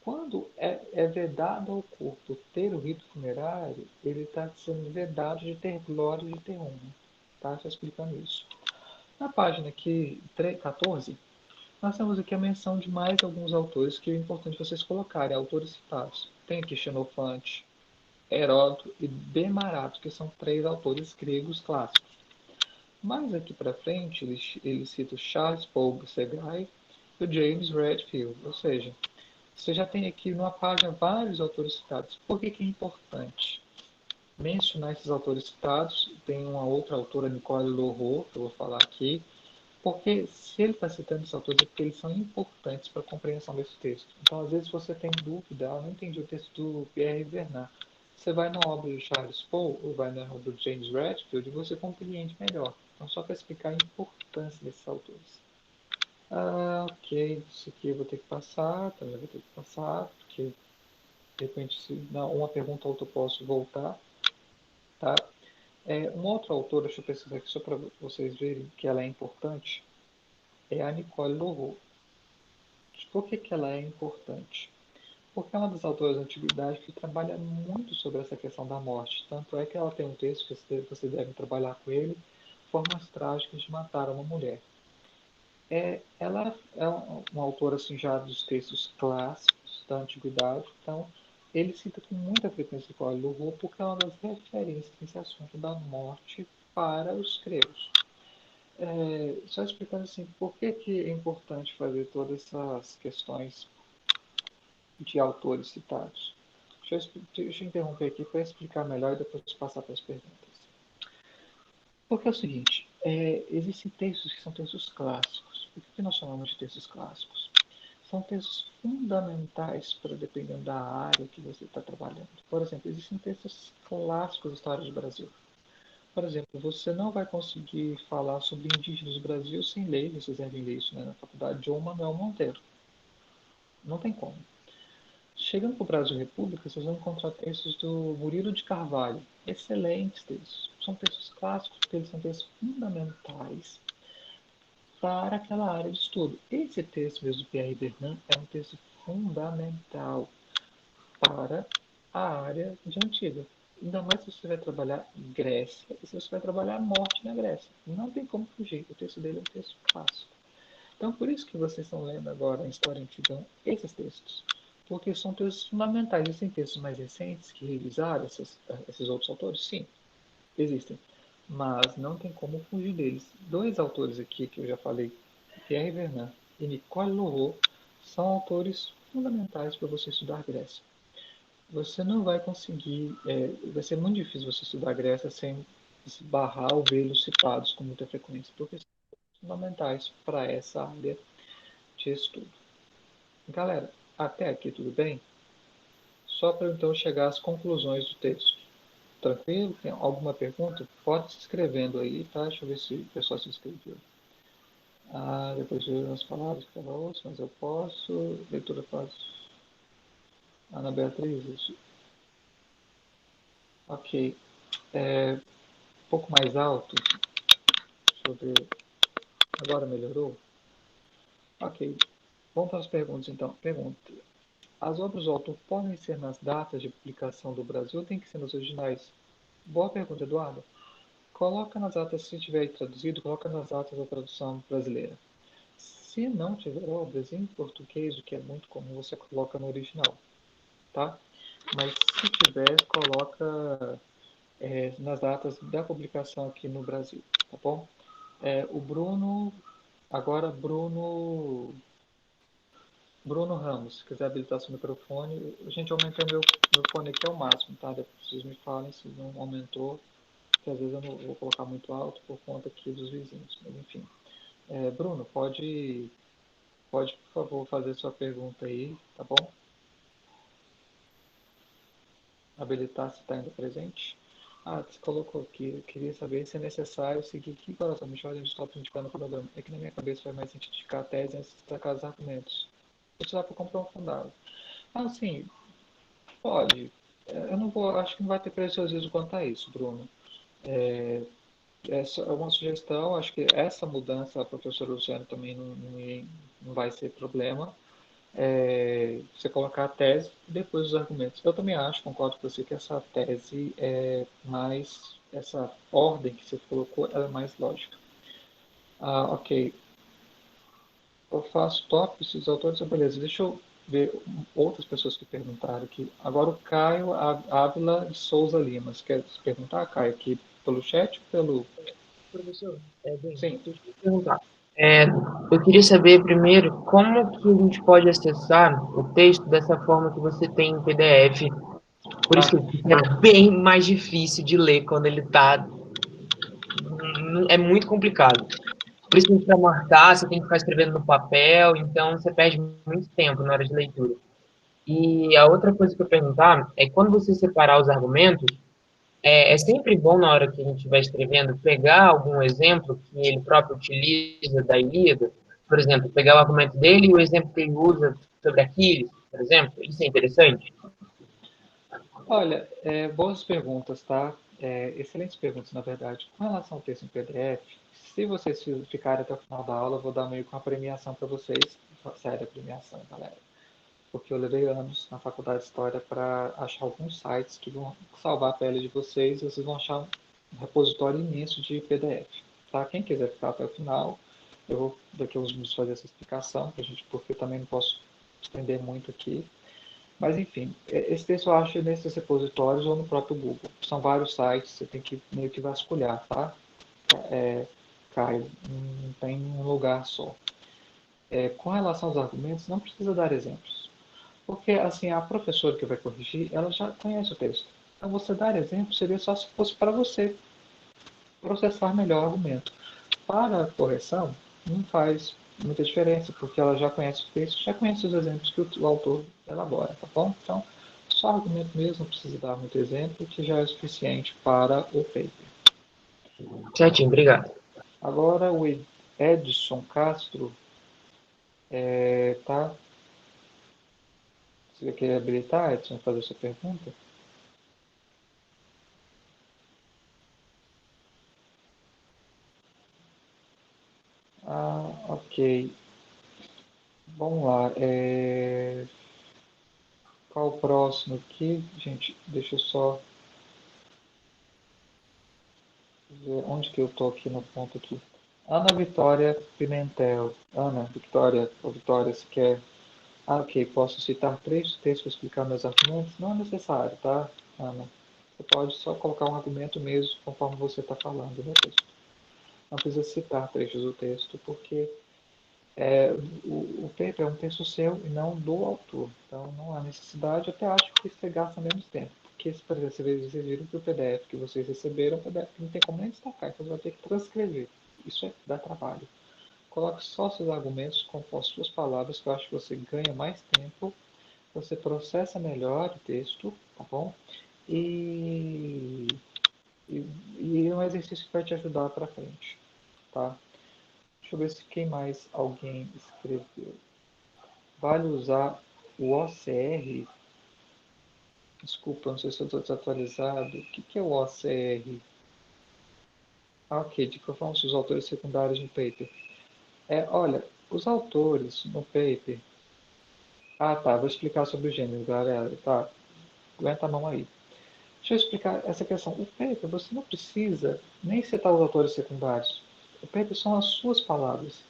Speaker 1: Quando é vedado ao corpo ter o rito funerário, ele está sendo vedado de ter glória e de ter honra. Tá? Só explicando isso. Na página aqui, 14, nós temos aqui a menção de mais alguns autores que é importante vocês colocarem, autores citados. Tem aqui Xenofante, Heródoto e Demarato, que são três autores gregos clássicos. Mais aqui para frente, ele cita o Charles Paul Segay e o James Redfield, ou seja, você já tem aqui numa página vários autores citados. Por que é importante mencionar esses autores citados? Tem uma outra autora, Nicole Lorrault, que eu vou falar aqui, porque se ele está citando esses autores é porque eles são importantes para a compreensão desse texto. Então, às vezes você tem dúvida, eu não entendi o texto do Pierre Bernard. Você vai na obra de Charles Paul ou vai na obra de James Redfield e você compreende melhor. Então, só para explicar a importância desses autores. Ok, isso aqui eu vou ter que passar, também vou ter que passar, porque de repente se não, uma pergunta ou outra eu posso voltar, tá? Uma outra autora, deixa eu pesquisar aqui só para vocês verem que ela é importante, é a Nicole Lorrault. Por que ela é importante? Porque é uma das autoras da antiguidade que trabalha muito sobre essa questão da morte. Tanto é que ela tem um texto que você deve trabalhar com ele, Formas Trágicas de Matar uma Mulher. Ela é uma autora assim, já dos textos clássicos da antiguidade, então ele cita com muita frequência o Lorrault porque é uma das referências nesse assunto da morte para os gregos. Só explicando assim, por que é importante fazer todas essas questões de autores citados. Deixa eu interromper aqui para explicar melhor e depois passar para as perguntas. Porque é o seguinte, existem textos que são textos clássicos. Por que nós chamamos de textos clássicos? São textos fundamentais para dependendo da área que você está trabalhando. Por exemplo, existem textos clássicos da história do Brasil. Por exemplo, você não vai conseguir falar sobre indígenas do Brasil sem ler, vocês devem ler isso, né, na faculdade, João Manuel Monteiro. Não tem como. Chegando para o Brasil República, vocês vão encontrar textos do Murilo de Carvalho. Excelentes textos. São textos clássicos, porque eles são textos fundamentais para aquela área de estudo. Esse texto mesmo do Pierre Bernard é um texto fundamental para a área de antiga. Ainda mais se você vai trabalhar Grécia e se você vai trabalhar a morte na Grécia. Não tem como fugir. O texto dele é um texto clássico. Então, por isso que vocês estão lendo agora em História Antiga esses textos. Porque são textos fundamentais. Existem textos mais recentes que revisaram esses outros autores? Sim, existem. Mas não tem como fugir deles. Dois autores aqui que eu já falei, Pierre Vernant e Nicole Lorrault, são autores fundamentais para você estudar Grécia. Você não vai conseguir, vai ser muito difícil você estudar Grécia sem esbarrar ou vê-los citados com muita frequência, porque são fundamentais para essa área de estudo. Galera, até aqui tudo bem? Só para então chegar às conclusões do texto. Tranquilo? Tem alguma pergunta? Pode se inscrevendo aí, tá? Deixa eu ver se o pessoal se inscreveu. Depois de ver as palavras que ela ouça, mas eu posso. Leitura fácil. Ana Beatriz, isso. Ok. Um pouco mais alto. Deixa eu ver. Agora melhorou? Ok. Vamos para as perguntas então. Pergunta. As obras do autor podem ser nas datas de publicação do Brasil ou tem que ser nos originais? Boa pergunta, Eduardo. coloca nas atas, se tiver aí traduzido, coloca nas atas da tradução brasileira. Se não tiver obras em português, o que é muito comum, você coloca no original, tá? Mas se tiver, coloca nas datas da publicação aqui no Brasil, tá bom? O Bruno, agora Bruno Ramos, se quiser habilitar seu microfone, a gente aumentei meu fone aqui ao máximo, tá? Depois vocês me falem se não aumentou, porque às vezes eu não vou colocar muito alto por conta aqui dos vizinhos, mas enfim. Bruno, pode, por favor, fazer sua pergunta aí, tá bom? Habilitar se está ainda presente. Você colocou aqui, eu queria saber se é necessário seguir que coração, Michel, a gente está indicando o programa. É que na minha cabeça faz mais sentido indicar a tese antes de destacar os argumentos. Você dá para comprofundá-lo. Sim, pode. Eu não vou, acho que não vai ter preciosismo quanto a isso, Bruno. Essa é uma sugestão, acho que essa mudança, a professora Luciana também não vai ser problema. Você colocar a tese e depois os argumentos. Eu também acho, concordo com você, que essa tese é mais, essa ordem que você colocou, ela é mais lógica. Ok. Eu faço tópicos dos autores, beleza. Deixa eu ver outras pessoas que perguntaram aqui. Agora o Caio Ávila de Souza Lima. Você quer se perguntar, Caio, aqui pelo chat ou pelo...
Speaker 3: Professor, bem,
Speaker 1: Sim.
Speaker 3: deixa eu te perguntar. Eu queria saber primeiro como que a gente pode acessar o texto dessa forma que você tem em PDF. Por isso que é bem mais difícil de ler quando ele está. É muito complicado. Principalmente para marcar, você tem que ficar escrevendo no papel, então você perde muito tempo na hora de leitura. E a outra coisa que eu perguntar é quando você separar os argumentos, é sempre bom na hora que a gente estiver escrevendo pegar algum exemplo que ele próprio utiliza da Ilíada, por exemplo, pegar o argumento dele e o exemplo que ele usa sobre Aquiles, por exemplo. Isso é interessante?
Speaker 1: Olha, boas perguntas, tá? Excelentes perguntas, na verdade. Com relação ao texto em PDF, se vocês ficarem até o final da aula, eu vou dar meio que uma premiação para vocês. Sério, premiação, galera. Porque eu levei anos na faculdade de História para achar alguns sites que vão salvar a pele de vocês e vocês vão achar um repositório imenso de PDF. Tá? Quem quiser ficar até o final, eu vou daqui a uns minutos fazer essa explicação, porque eu também não posso estender muito aqui. Mas enfim, esse texto eu acho nesses repositórios ou no próprio Google. São vários sites, você tem que meio que vasculhar, tá? Caio, não tem um lugar só. Com relação aos argumentos, não precisa dar exemplos. Porque, assim, a professora que vai corrigir, ela já conhece o texto. Então, você dar exemplo seria só se fosse para você processar melhor o argumento. Para a correção, não faz muita diferença, porque ela já conhece o texto, já conhece os exemplos que o autor elabora, tá bom? Então, só argumento mesmo, não precisa dar muito exemplo, que já é suficiente para o paper.
Speaker 3: Certinho, obrigado.
Speaker 1: Agora, o Edson Castro, tá? Você quer habilitar, Edson, fazer sua pergunta? Ok. Vamos lá. Qual o próximo aqui? Gente, deixa eu só ver onde que eu tô aqui no ponto aqui. Ana Vitória Pimentel. Ana Victoria, ou Vitória, se quer. Ok. Posso citar três textos para explicar meus argumentos? Não é necessário, tá, Ana? Você pode só colocar um argumento mesmo conforme você está falando no texto. Não precisa citar trechos do texto, porque o paper é um texto seu e não do autor. Então, não há necessidade. Eu até acho que você gasta menos tempo. Porque, por exemplo, vocês viram que o PDF que vocês receberam é um PDF que não tem como nem destacar. Então, você vai ter que transcrever. Isso dá trabalho. Coloque só seus argumentos com as suas palavras, que eu acho que você ganha mais tempo. Você processa melhor o texto, tá bom? E, e é um exercício que vai te ajudar para frente, tá? Deixa eu ver se quem mais alguém escreveu. Vale usar o OCR? Desculpa, não sei se eu estou desatualizado. O que é o OCR? Ok, de que forma os autores secundários no paper? Olha, os autores no paper... tá, vou explicar sobre o gênero, galera. Tá, aguenta a mão aí. Deixa eu explicar essa questão. O paper, você não precisa nem citar os autores secundários. O paper são as suas palavras.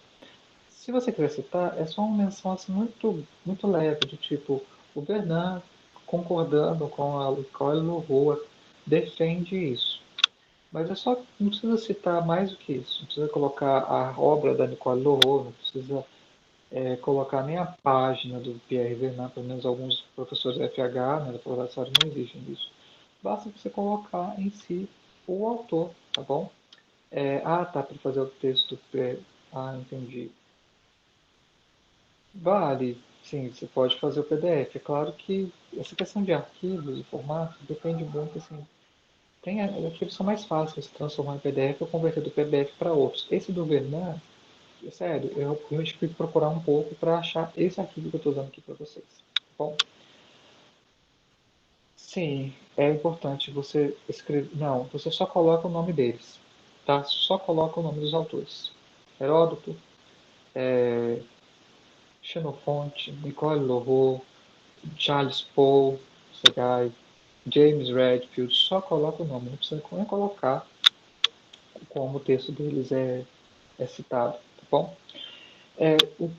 Speaker 1: Se você quiser citar, é só uma menção assim, muito leve, do tipo, o Bernard, concordando com a Nicole Leroux, defende isso. Mas é só, não precisa citar mais do que isso. Não precisa colocar a obra da Nicole Leroux, não precisa colocar nem a página do Pierre Bernard, pelo menos alguns professores da FH, né, da faculdade não exigem isso. Basta você colocar em si o autor, tá bom? Tá, para fazer o texto. Entendi. Vale, sim, você pode fazer o PDF. É claro que essa questão de arquivos e formato depende muito, assim, tem arquivos que são mais fáceis de transformar em PDF ou converter do PDF para outros. Esse do Vernan, é sério, eu tive que procurar um pouco para achar esse arquivo que eu estou usando aqui para vocês. Bom, sim, é importante você escrever. Não, você só coloca o nome deles, tá? Só coloca o nome dos autores. Heródoto, Xenofonte, Nicole Leroux, Charles Paul, Segai, James Redfield, só coloca o nome, não precisa nem colocar como o texto deles é citado, tá bom? O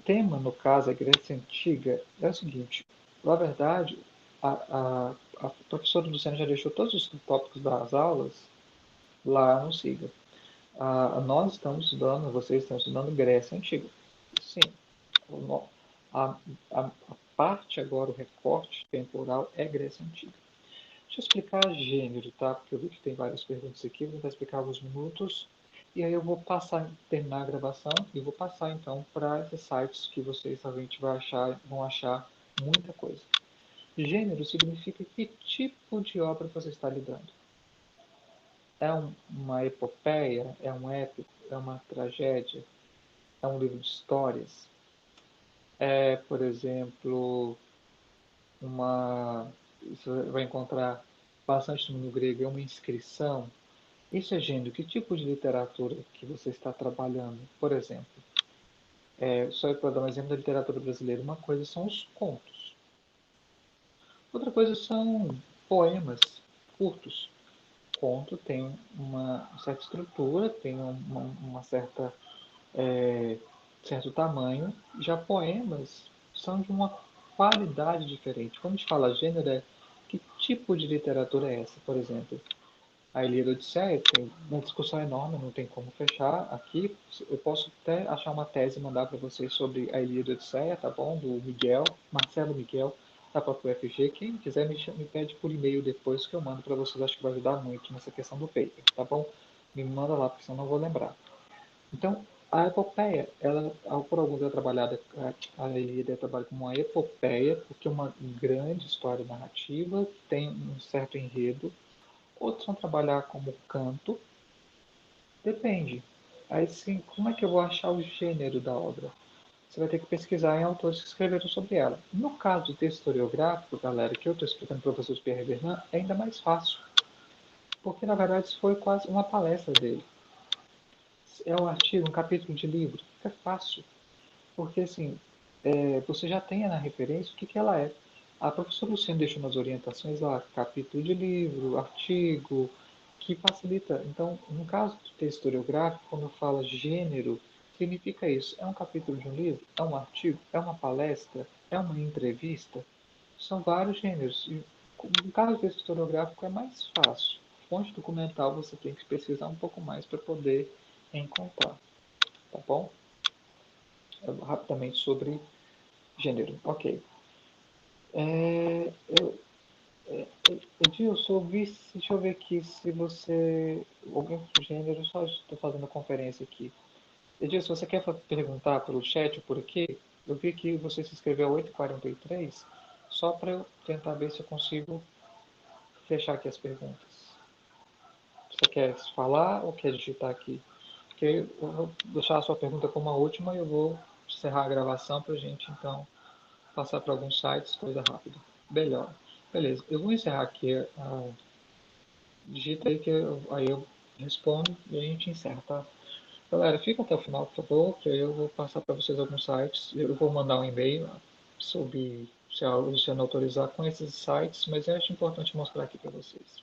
Speaker 1: tema, no caso, a Grécia Antiga, é o seguinte, na verdade, a professora Luciana já deixou todos os tópicos das aulas lá no SIGA. Nós estamos estudando, vocês estão estudando Grécia Antiga. Sim, a, a parte agora, o recorte temporal é Grécia Antiga. Deixa eu explicar gênero, tá? Porque eu vi que tem várias perguntas aqui, vou tentar explicar alguns minutos. E aí eu vou terminar a gravação e vou passar então para esses sites que vocês realmente vão achar muita coisa. Gênero significa que tipo de obra você está lidando. É uma epopeia? É um épico? É uma tragédia? É um livro de histórias? É, por exemplo, você vai encontrar bastante no grego, é uma inscrição. Isso é gênero. Que tipo de literatura que você está trabalhando? Por exemplo, só para dar um exemplo da literatura brasileira, uma coisa são os contos. Outra coisa são poemas curtos. Conto tem uma certa estrutura, tem uma certo tamanho. Já poemas são de uma qualidade diferente. Quando a gente fala gênero, que tipo de literatura é essa, por exemplo? A Ilíada e Odisseia tem uma discussão enorme, não tem como fechar aqui. Eu posso até achar uma tese e mandar para vocês sobre a Ilíada e Odisseia, tá bom? Do Miguel, Marcelo Miguel, da própria UFG. Quem quiser me pede por e-mail depois que eu mando para vocês, acho que vai ajudar muito nessa questão do paper, tá bom? Me manda lá, porque senão não vou lembrar. Então, a epopeia, por alguns é trabalhada, a Ilíada é trabalhada como uma epopeia, porque é uma grande história narrativa, tem um certo enredo. Outros vão trabalhar como canto, depende. Aí sim, como é que eu vou achar o gênero da obra? Você vai ter que pesquisar em autores que escreveram sobre ela. No caso do texto historiográfico, galera, que eu estou explicando para o professor Pierre Bernard, é ainda mais fácil. Porque, na verdade, isso foi quase uma palestra dele. É um artigo, um capítulo de livro. É fácil. Porque, assim, você já tem na referência o que ela é. A professora Luciana deixou nas orientações lá, capítulo de livro, artigo, que facilita. Então, no caso do texto historiográfico, quando fala gênero, significa isso. É um capítulo de um livro? É um artigo? É uma palestra? É uma entrevista? São vários gêneros. E, no caso do texto historiográfico, é mais fácil. Fonte documental você tem que pesquisar um pouco mais para poder encontrar. Tá bom? Rapidamente sobre gênero. Ok. É, eu, Edilson, deixa eu ver aqui se você. Alguém do gênero, só estou fazendo a conferência aqui. Edilson, você quer perguntar pelo chat ou por aqui? Eu vi que você se inscreveu às 8h43, só para eu tentar ver se eu consigo fechar aqui as perguntas. Você quer falar ou quer digitar aqui? Porque eu vou deixar a sua pergunta como a última e eu vou encerrar a gravação para a gente, então, passar para alguns sites, coisa rápida. Melhor. Beleza, eu vou encerrar aqui. Digita aí que aí eu respondo e a gente encerra, tá? Galera, fica até o final, por favor, que eu vou passar para vocês alguns sites. Eu vou mandar um e-mail sobre se a Luciana autorizar, com esses sites, mas eu acho importante mostrar aqui para vocês.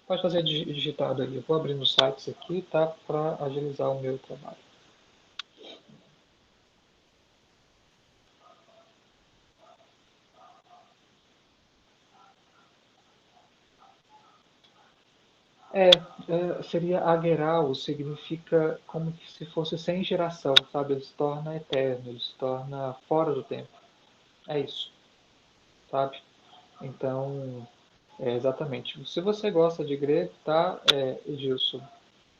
Speaker 1: Pode fazer digitado aí. Eu vou abrir nos sites aqui, tá? Para agilizar o meu trabalho. Seria ageral, significa como se fosse sem geração, sabe? Ele se torna eterno, ele se torna fora do tempo. É isso, sabe? Então, exatamente. Se você gosta de grego, tá, Edilson?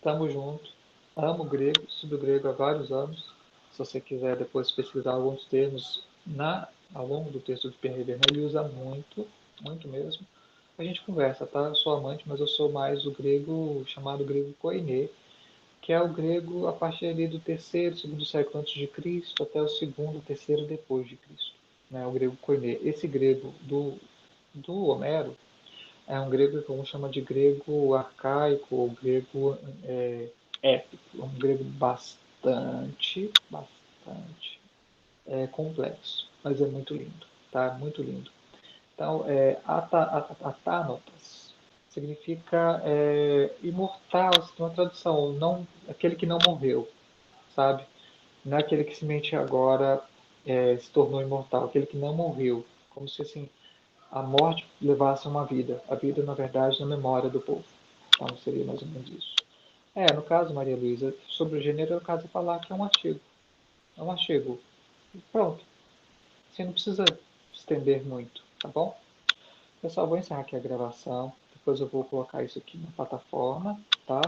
Speaker 1: Tamo junto. Amo grego, estudo grego há vários anos. Se você quiser depois pesquisar alguns termos ao longo do texto de Pierre Bernard, ele usa muito, muito mesmo. A gente conversa, tá? Eu sou amante, mas eu sou mais o grego chamado grego koiné, que é o grego a partir ali do terceiro, segundo século antes de Cristo até o segundo, terceiro depois de Cristo, né? O grego koiné. Esse grego do Homero é um grego que a gente chama de grego arcaico ou grego épico, é um grego bastante complexo, mas é muito lindo, tá? Muito lindo. Então, atánotas significa imortal, tem uma tradução, não, aquele que não morreu, sabe? Não é aquele que se mente agora se tornou imortal, aquele que não morreu, como se assim, a morte levasse uma vida, a vida, na verdade, na memória do povo. Então, seria mais ou menos isso. No caso, Maria Luísa, sobre o gênero, no caso, falar que é um artigo. É um artigo. Pronto. Você não precisa estender muito, tá bom? Pessoal, vou encerrar aqui a gravação. Depois eu vou colocar isso aqui na plataforma, tá?